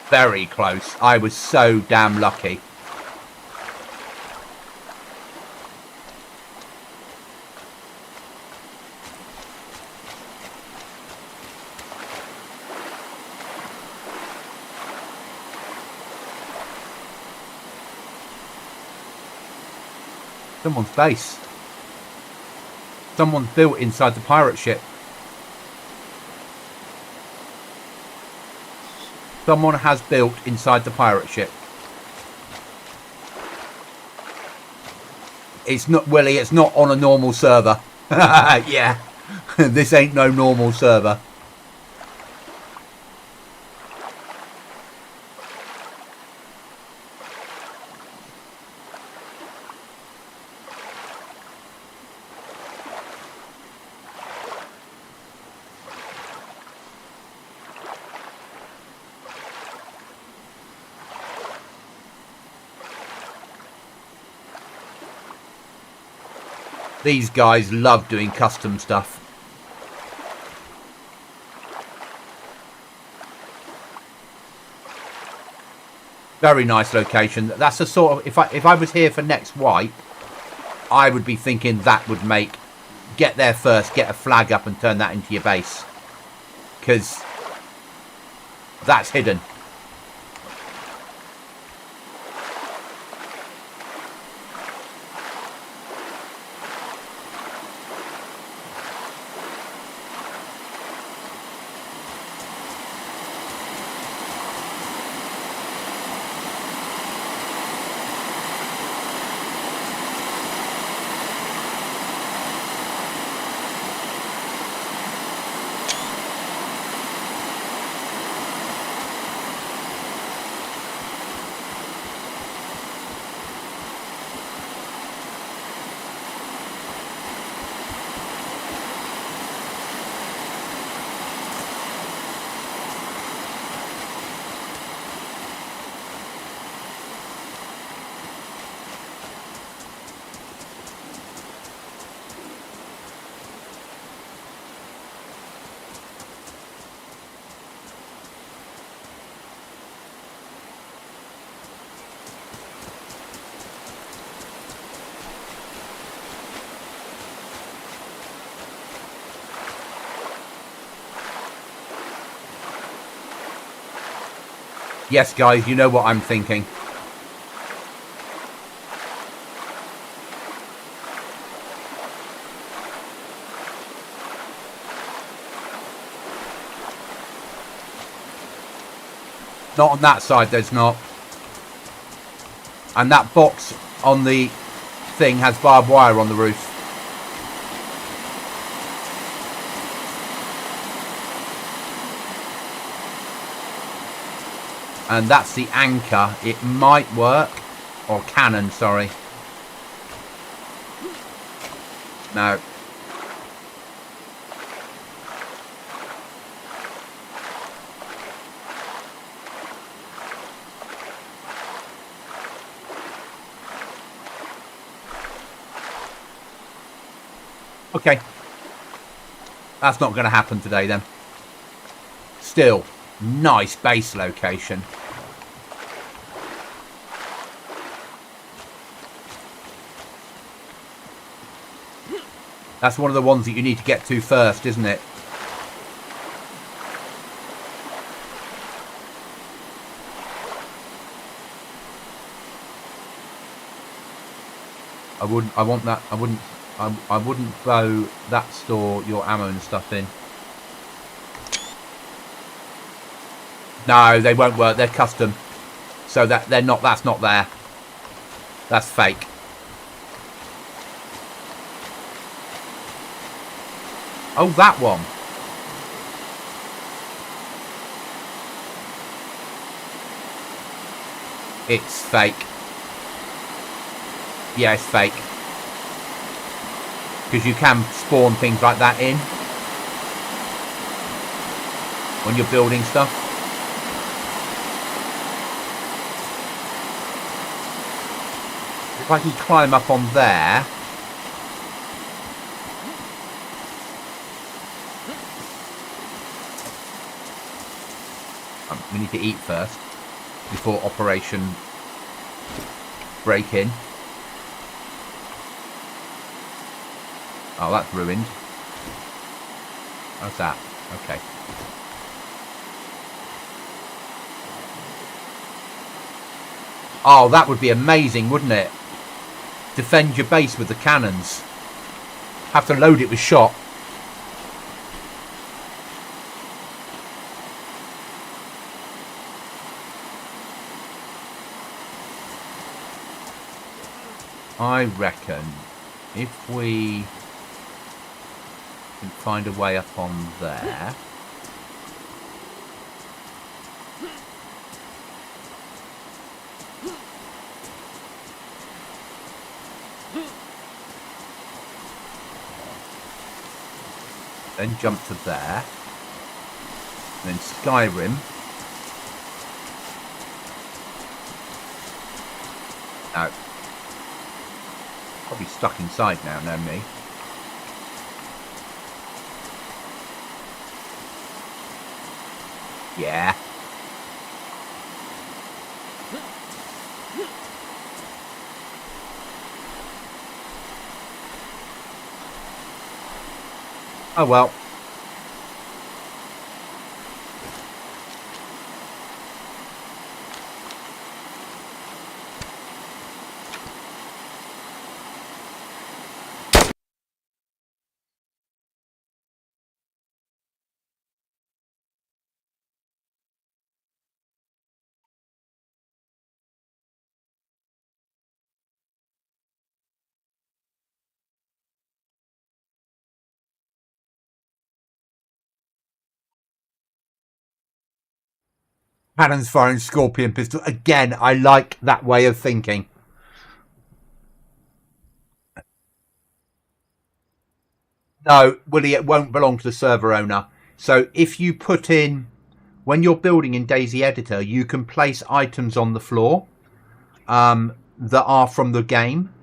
Very close. I was so damn lucky. Someone's base. Someone built inside the pirate ship. Someone has built inside the pirate ship. It's not, Willie, it's not on a normal server. Yeah. This ain't no normal server. These guys love doing custom stuff. Very nice location. That's a sort of, if I was here for next wipe, I would be thinking that would make, get there first, get a flag up and turn that into your base. Because that's hidden. Yes, guys, you know what I'm thinking. Not on that side, there's not. And that box on the thing has barbed wire on the roof. And that's the anchor. It might work. Or cannon, sorry. No. Okay. That's not going to happen today then. still, nice base location. That's one of the ones that you need to get to first, isn't it? I wouldn't bow that store your ammo and stuff in. No, they won't work. They're custom. So that's not there. That's fake. Oh, that one. It's fake. Yeah, it's fake. Because you can spawn things like that in when you're building stuff. If I can climb up on there. We need to eat first before Operation Break In. Oh, that's ruined. How's that? Okay. Oh, that would be amazing, wouldn't it? Defend your base with the cannons. Have to load it with shot. I reckon if we can find a way up on there. Then jump to there. And then Skyrim. No. Probably stuck inside now, no me. Yeah. Oh well. Cannons firing scorpion pistol. Again, I like that way of thinking. No, Willie, it won't belong to the server owner. So if you put in, when you're building in DayZ Editor, you can place items on the floor that are from the game,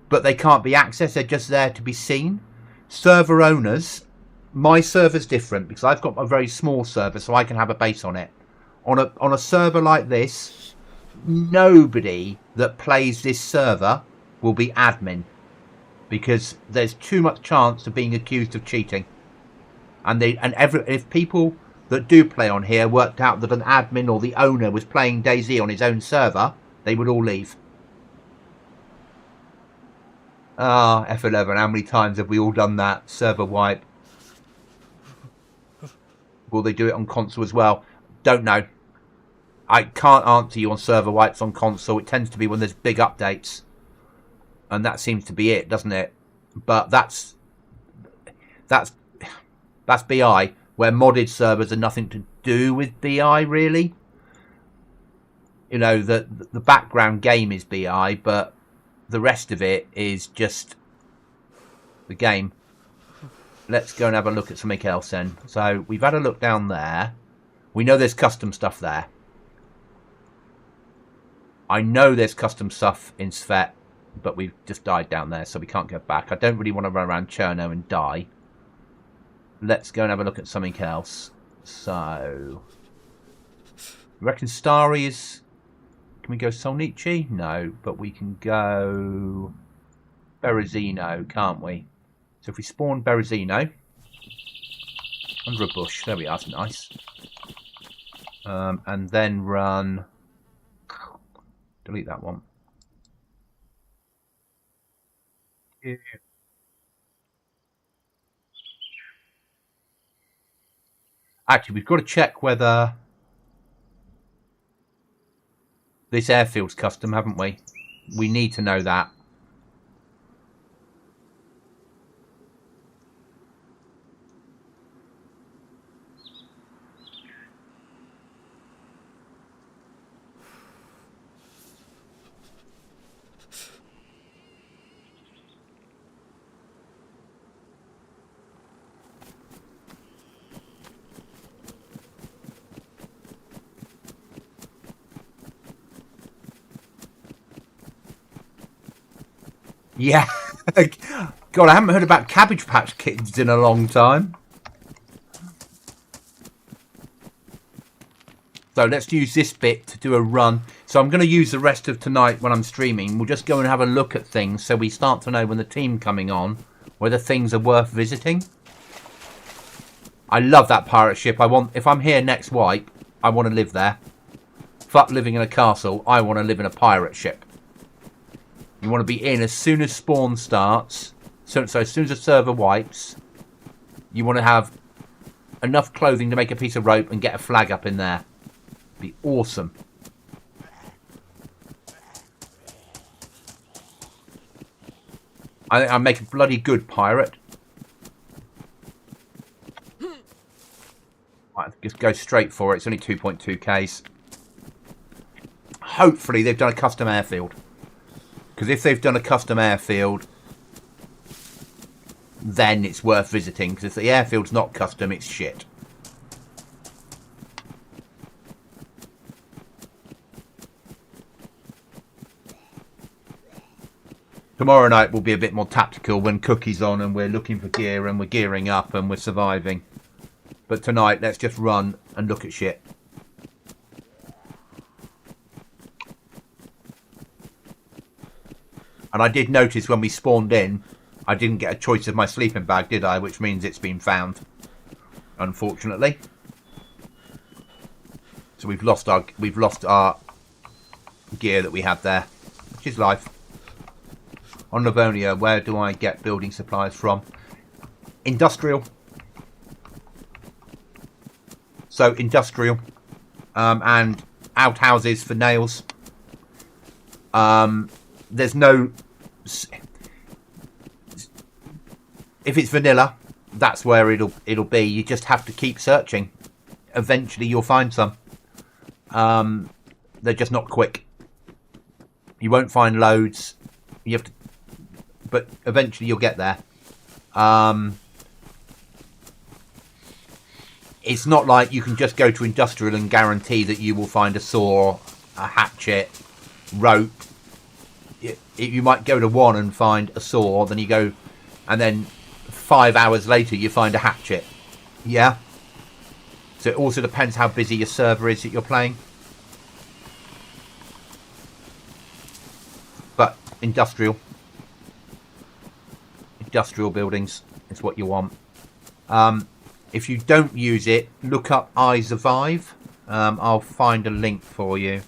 but they can't be accessed. They're just there to be seen. Server owners, my server's different because I've got a very small server, so I can have a base on it. On a server like this, nobody that plays this server will be admin because there's too much chance of being accused of cheating. And if people that do play on here worked out that an admin or the owner was playing DayZ on his own server, they would all leave. Ah, F11, how many times have we all done that? Server wipe. Will they do it on console as well? Don't know. I can't answer you on server wipes on console. It tends to be when there's big updates. And that seems to be it, doesn't it? But that's BI, where modded servers are nothing to do with BI, really. You know, the background game is BI, but the rest of it is just the game. Let's go and have a look at something else then. So we've had a look down there. We know there's custom stuff there. I know there's custom stuff in Svet, but we've just died down there, so we can't go back. I don't really want to run around Chernarus and die. Let's go and have a look at something else. So, you reckon Starry is... Can we go Solnici? No, but we can go Berezino, can't we? So if we spawn Berezino under a bush, there we are, that's nice. And then run... Delete that one. Yeah. Actually, we've got to check whether this airfield's custom, haven't we? We need to know that. Yeah. God, I haven't heard about Cabbage Patch Kids in a long time. So let's use this bit to do a run. So I'm going to use the rest of tonight when I'm streaming. We'll just go and have a look at things so we start to know when the team coming on whether things are worth visiting. I love that pirate ship. If I'm here next wipe, I want to live there. Fuck living in a castle. I want to live in a pirate ship. You want to be in as soon as spawn starts. So as soon as the server wipes, you want to have enough clothing to make a piece of rope and get a flag up in there. Be awesome. I think I'll make a bloody good pirate. Right, just go straight for it. It's only 2.2Ks. Hopefully they've done a custom airfield. Because if they've done a custom airfield, then it's worth visiting. Because if the airfield's not custom, it's shit. Tomorrow night will be a bit more tactical when Cookie's on and we're looking for gear and we're gearing up and we're surviving. But tonight, let's just run and look at shit. And I did notice when we spawned in, I didn't get a choice of my sleeping bag, did I? Which means it's been found, unfortunately. So we've lost our gear that we had there, which is life. On Livonia, where do I get building supplies from? Industrial. So industrial, and outhouses for nails. There's no... If it's vanilla, that's where it'll be. You just have to keep searching. Eventually you'll find some. They're just not quick. You won't find loads. You have to... But eventually you'll get there. It's not like you can just go to industrial and guarantee that you will find a saw, a hatchet, rope. You might go to one and find a saw, then you go, and then 5 hours later you find a hatchet. Yeah? So it also depends how busy your server is that you're playing. But industrial buildings is what you want. If you don't use it, look up I Survive. I'll find a link for you.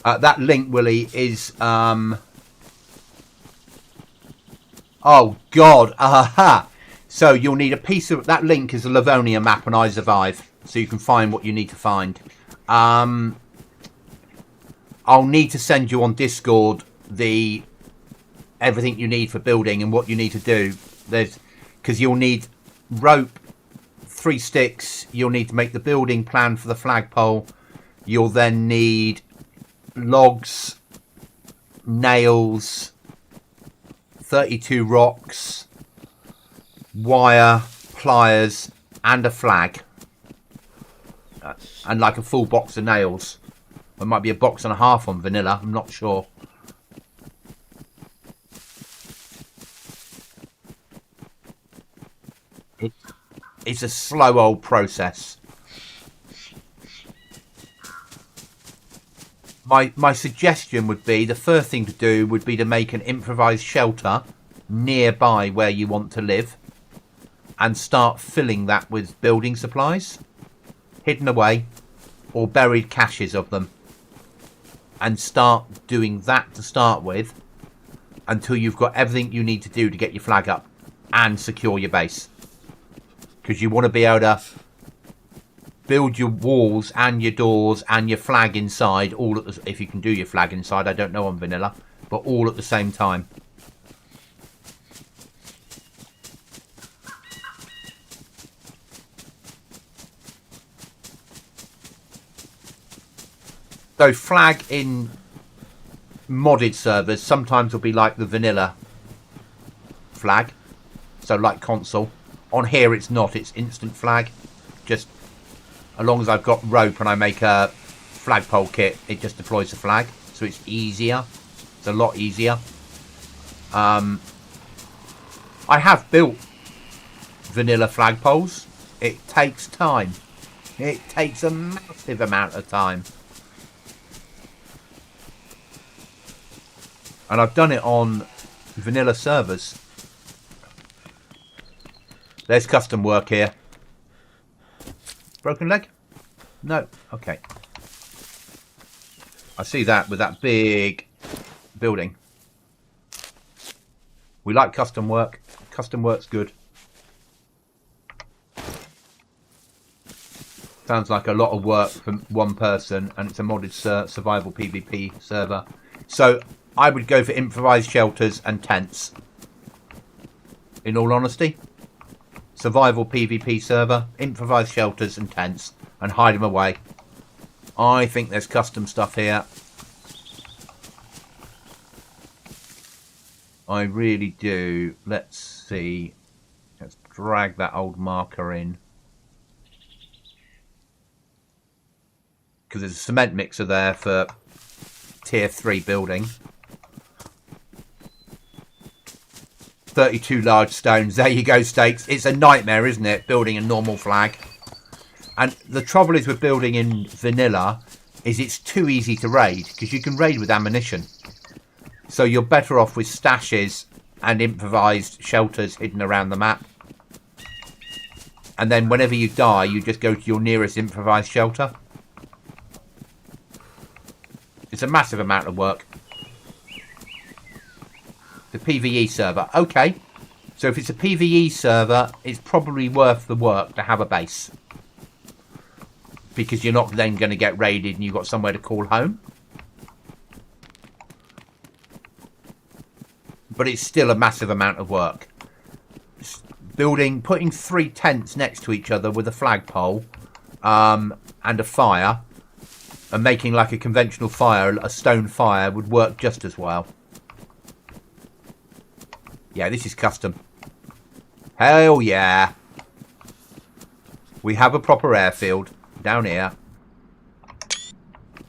That link, Willie, is... Oh, God. Aha. So you'll need a piece of... That link is a Livonia map on I Survive. So you can find what you need to find. I'll need to send you on Discord everything you need for building and what you need to do. Because you'll need rope, 3 sticks. You'll need to make the building plan for the flagpole. You'll then need... logs, nails, 32 rocks, wire, pliers, and a flag. And like a full box of nails. It might be a box and a half on vanilla, I'm not sure. It's a slow old process. My suggestion would be, the first thing to do would be to make an improvised shelter nearby where you want to live and start filling that with building supplies, hidden away, or buried caches of them, and start doing that to start with until you've got everything you need to do to get your flag up and secure your base. Because you want to be able to build your walls and your doors and your flag inside, all at the, if you can do your flag inside, I don't know on vanilla, but all at the same time. So flag in modded servers sometimes will be like the vanilla flag, so like console. On here it's not, it's instant flag. Just as long as I've got rope and I make a flagpole kit, it just deploys the flag, so it's easier. It's a lot easier. I have built vanilla flagpoles. It takes time. It takes a massive amount of time. And I've done it on vanilla servers. There's custom work here. Broken leg? No. Okay. I see that with that big building. We like custom work. Custom work's good. Sounds like a lot of work for one person, and it's a modded survival PvP server. So I would go for improvised shelters and tents. In all honesty. Survival PvP server, improvised shelters and tents, and hide them away. I think there's custom stuff here. I really do. Let's see. Let's drag that old marker in. Because there's a cement mixer there for tier 3 building. 32 large stones. There you go, Stakes. It's a nightmare, isn't it, building a normal flag? And the trouble is with building in vanilla is it's too easy to raid, because you can raid with ammunition. So you're better off with stashes and improvised shelters hidden around the map. And then whenever you die, you just go to your nearest improvised shelter. It's a massive amount of work. The PvE server. Okay. So if it's a PvE server, it's probably worth the work to have a base. Because you're not then going to get raided and you've got somewhere to call home. But it's still a massive amount of work. Putting 3 tents next to each other with a flagpole and a fire, and making like a conventional fire, a stone fire, would work just as well. Yeah, this is custom. Hell yeah. We have a proper airfield down here.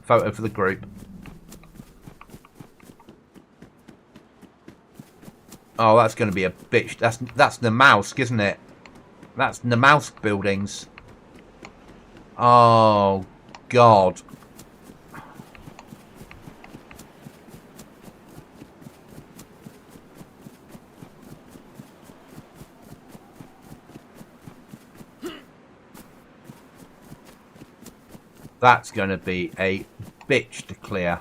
Photo for the group. Oh, that's going to be a bitch. That's the mouse, isn't it? That's the mouse buildings. Oh, God. That's going to be a bitch to clear.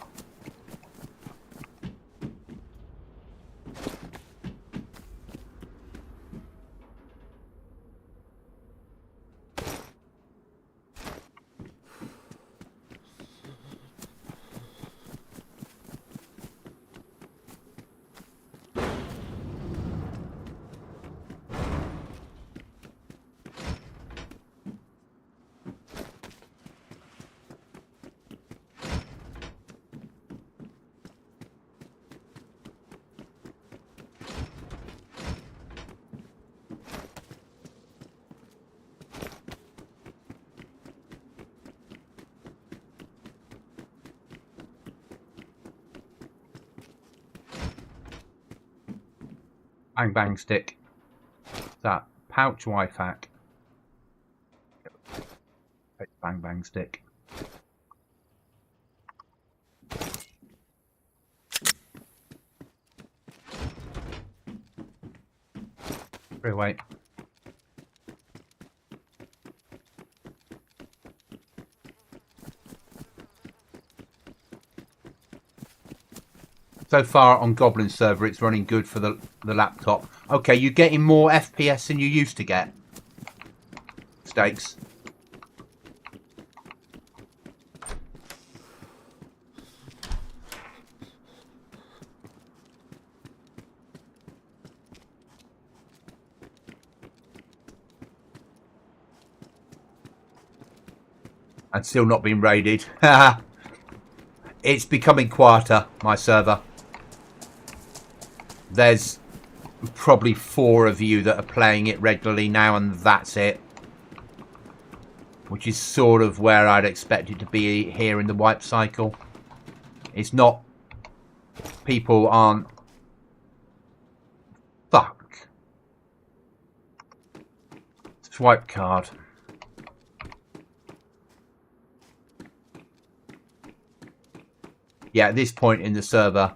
Bang bang stick. That pouch wife hack. Bang bang stick. Free away. So far on Goblin server, it's running good for the laptop. Okay, you're getting more FPS than you used to get. Steaks. And still not being raided. It's becoming quieter, my server. There's probably 4 of you that are playing it regularly now, and that's it. Which is sort of where I'd expect it to be here in the wipe cycle. It's not... People aren't... Fuck. Swipe card. Yeah, at this point in the server,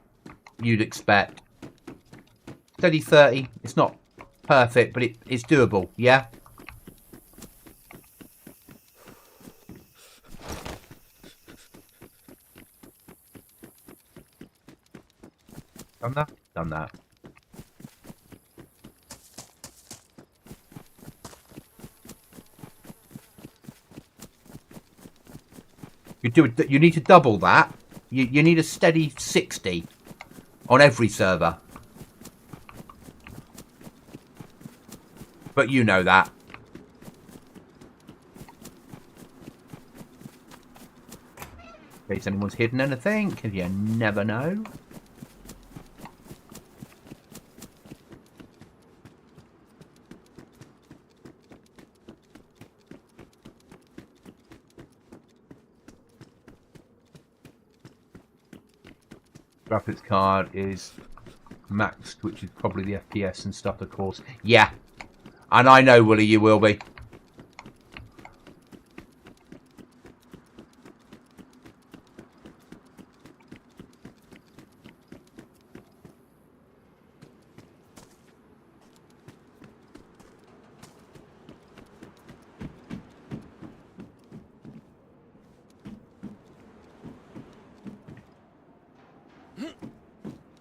you'd expect... Steady 30. It's not perfect, but it's doable, yeah? Done that? Done that. You need to double that. You need a steady 60 on every server. But you know that. In case anyone's hidden anything, because you never know. Graphics card is maxed, which is probably the FPS and stuff, of course. Yeah. And I know, Willie, you will be.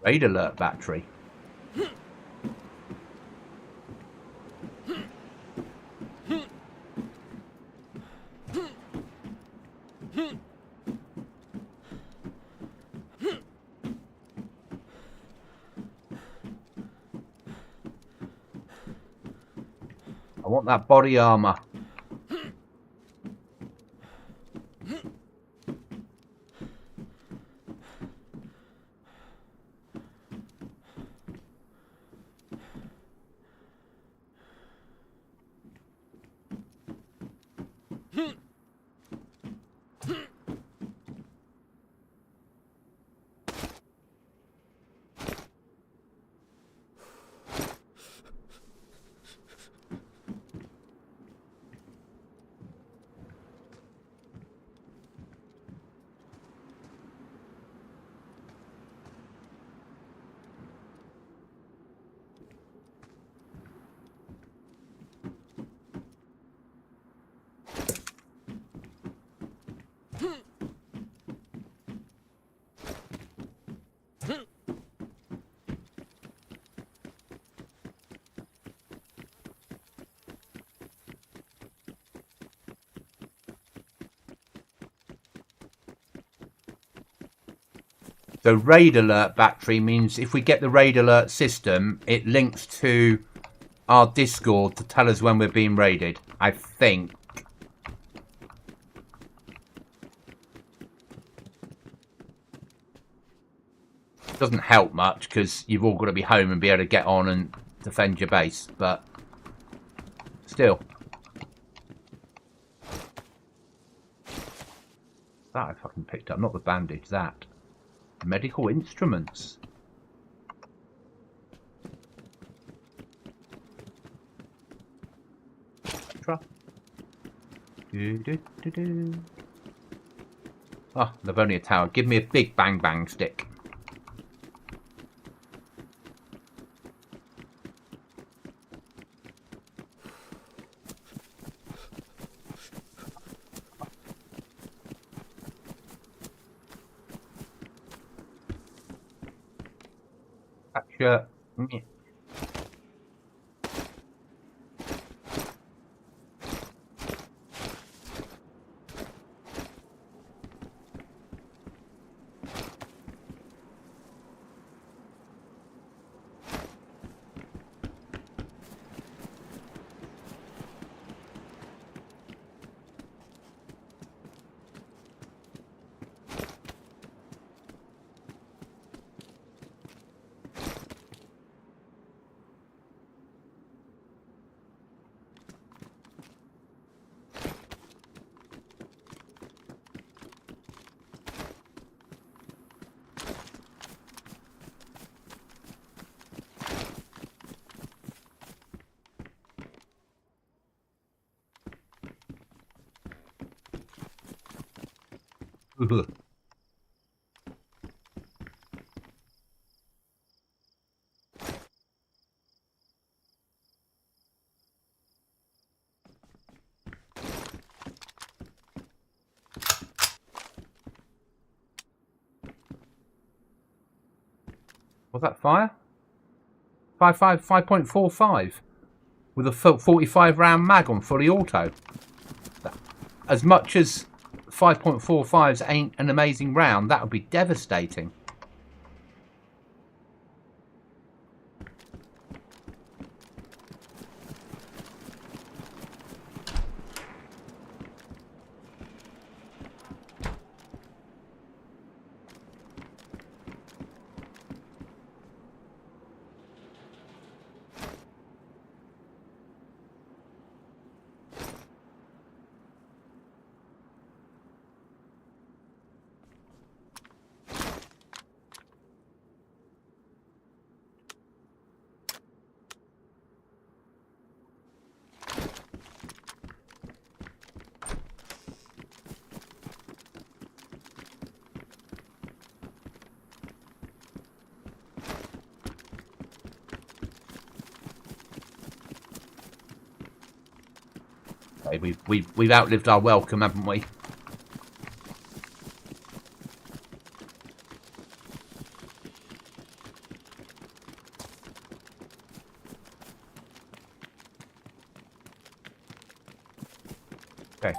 Raid alert battery. I want that body armor. So raid alert battery means if we get the raid alert system, it links to our Discord to tell us when we're being raided, I think. Doesn't help much because you've all got to be home and be able to get on and defend your base, but still. That I fucking picked up, not the bandage, that. Medical instruments. Truck. Do, do, do, do. Oh, Livonia Tower. Give me a big bang bang stick. Capture. Was that fire? 5.45 with a 45 round mag on fully auto. As much as 5.45s ain't an amazing round, that would be devastating. We've outlived our welcome, haven't we? Okay.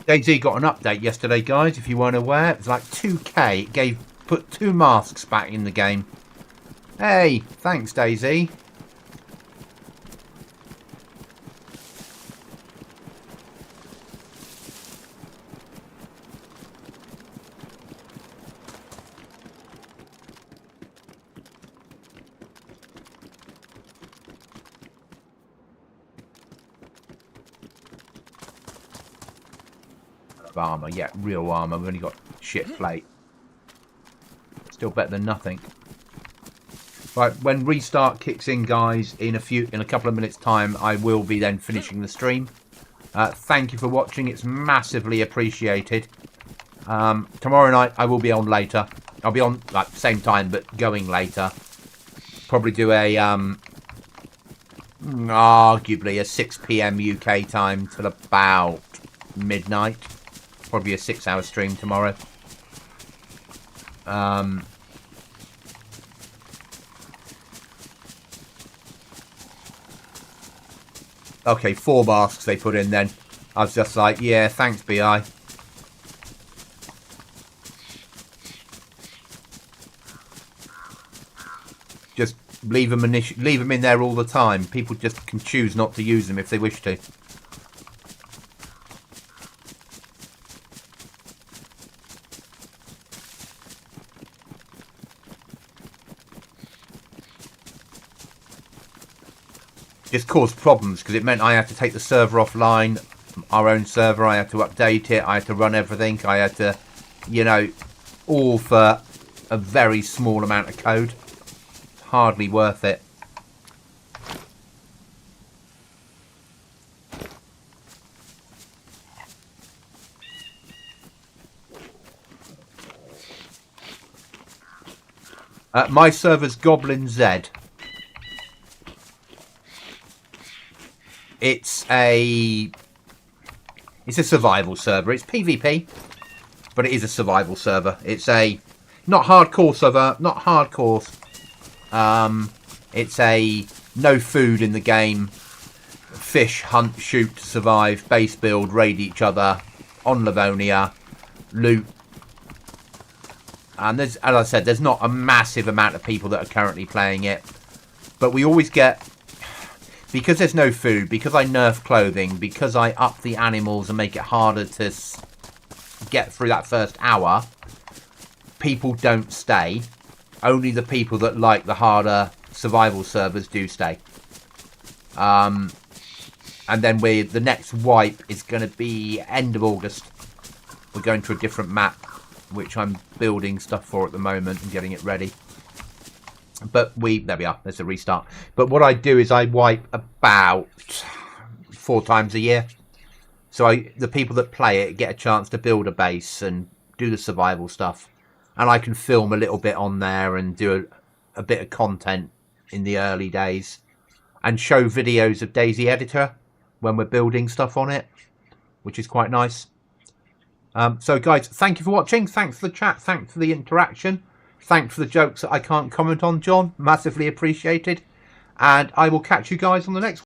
DayZ got an update yesterday, guys, if you weren't aware. It was like 2k. It put 2 masks back in the game. Hey, thanks, DayZ. Armor, yeah, real armor. We've only got shit plate. Still better than nothing. Right, when restart kicks in, guys, in a couple of minutes' time, I will be then finishing the stream. Thank you for watching. It's massively appreciated. Tomorrow night I will be on later. I'll be on like same time, but going later. Probably do a arguably a 6 PM UK time till about midnight. Probably a 6-hour stream tomorrow. And, Okay, 4 masks they put in then. I was just like, yeah, thanks, BI. Just leave them in there all the time. People just can choose not to use them if they wish to. Just caused problems because it meant I had to take the server offline, our own server. I had to update it. I had to run everything. I had to, you know, all for a very small amount of code. Hardly worth it. My server's Goblin Z. It's a survival server. It's PvP, but it is a survival server. It's a not hardcore server, not hardcore. It's a no food in the game. Fish, hunt, shoot, survive, base build, raid each other on Livonia, loot. And there's, as I said, there's not a massive amount of people that are currently playing it, but we always get. Because there's no food, because I nerf clothing, because I up the animals and make it harder to get through that first hour, people don't stay. Only the people that like the harder survival servers do stay. And then the next wipe is going to be end of August. We're going to a different map, which I'm building stuff for at the moment and getting it ready. But there we are, there's a restart. But what I do is I wipe about 4 times a year. So the people that play it get a chance to build a base and do the survival stuff. And I can film a little bit on there and do a bit of content in the early days. And show videos of DayZ Editor when we're building stuff on it, which is quite nice. So guys, thank you for watching. Thanks for the chat. Thanks for the interaction. Thanks for the jokes that I can't comment on, John. Massively appreciated. And I will catch you guys on the next one.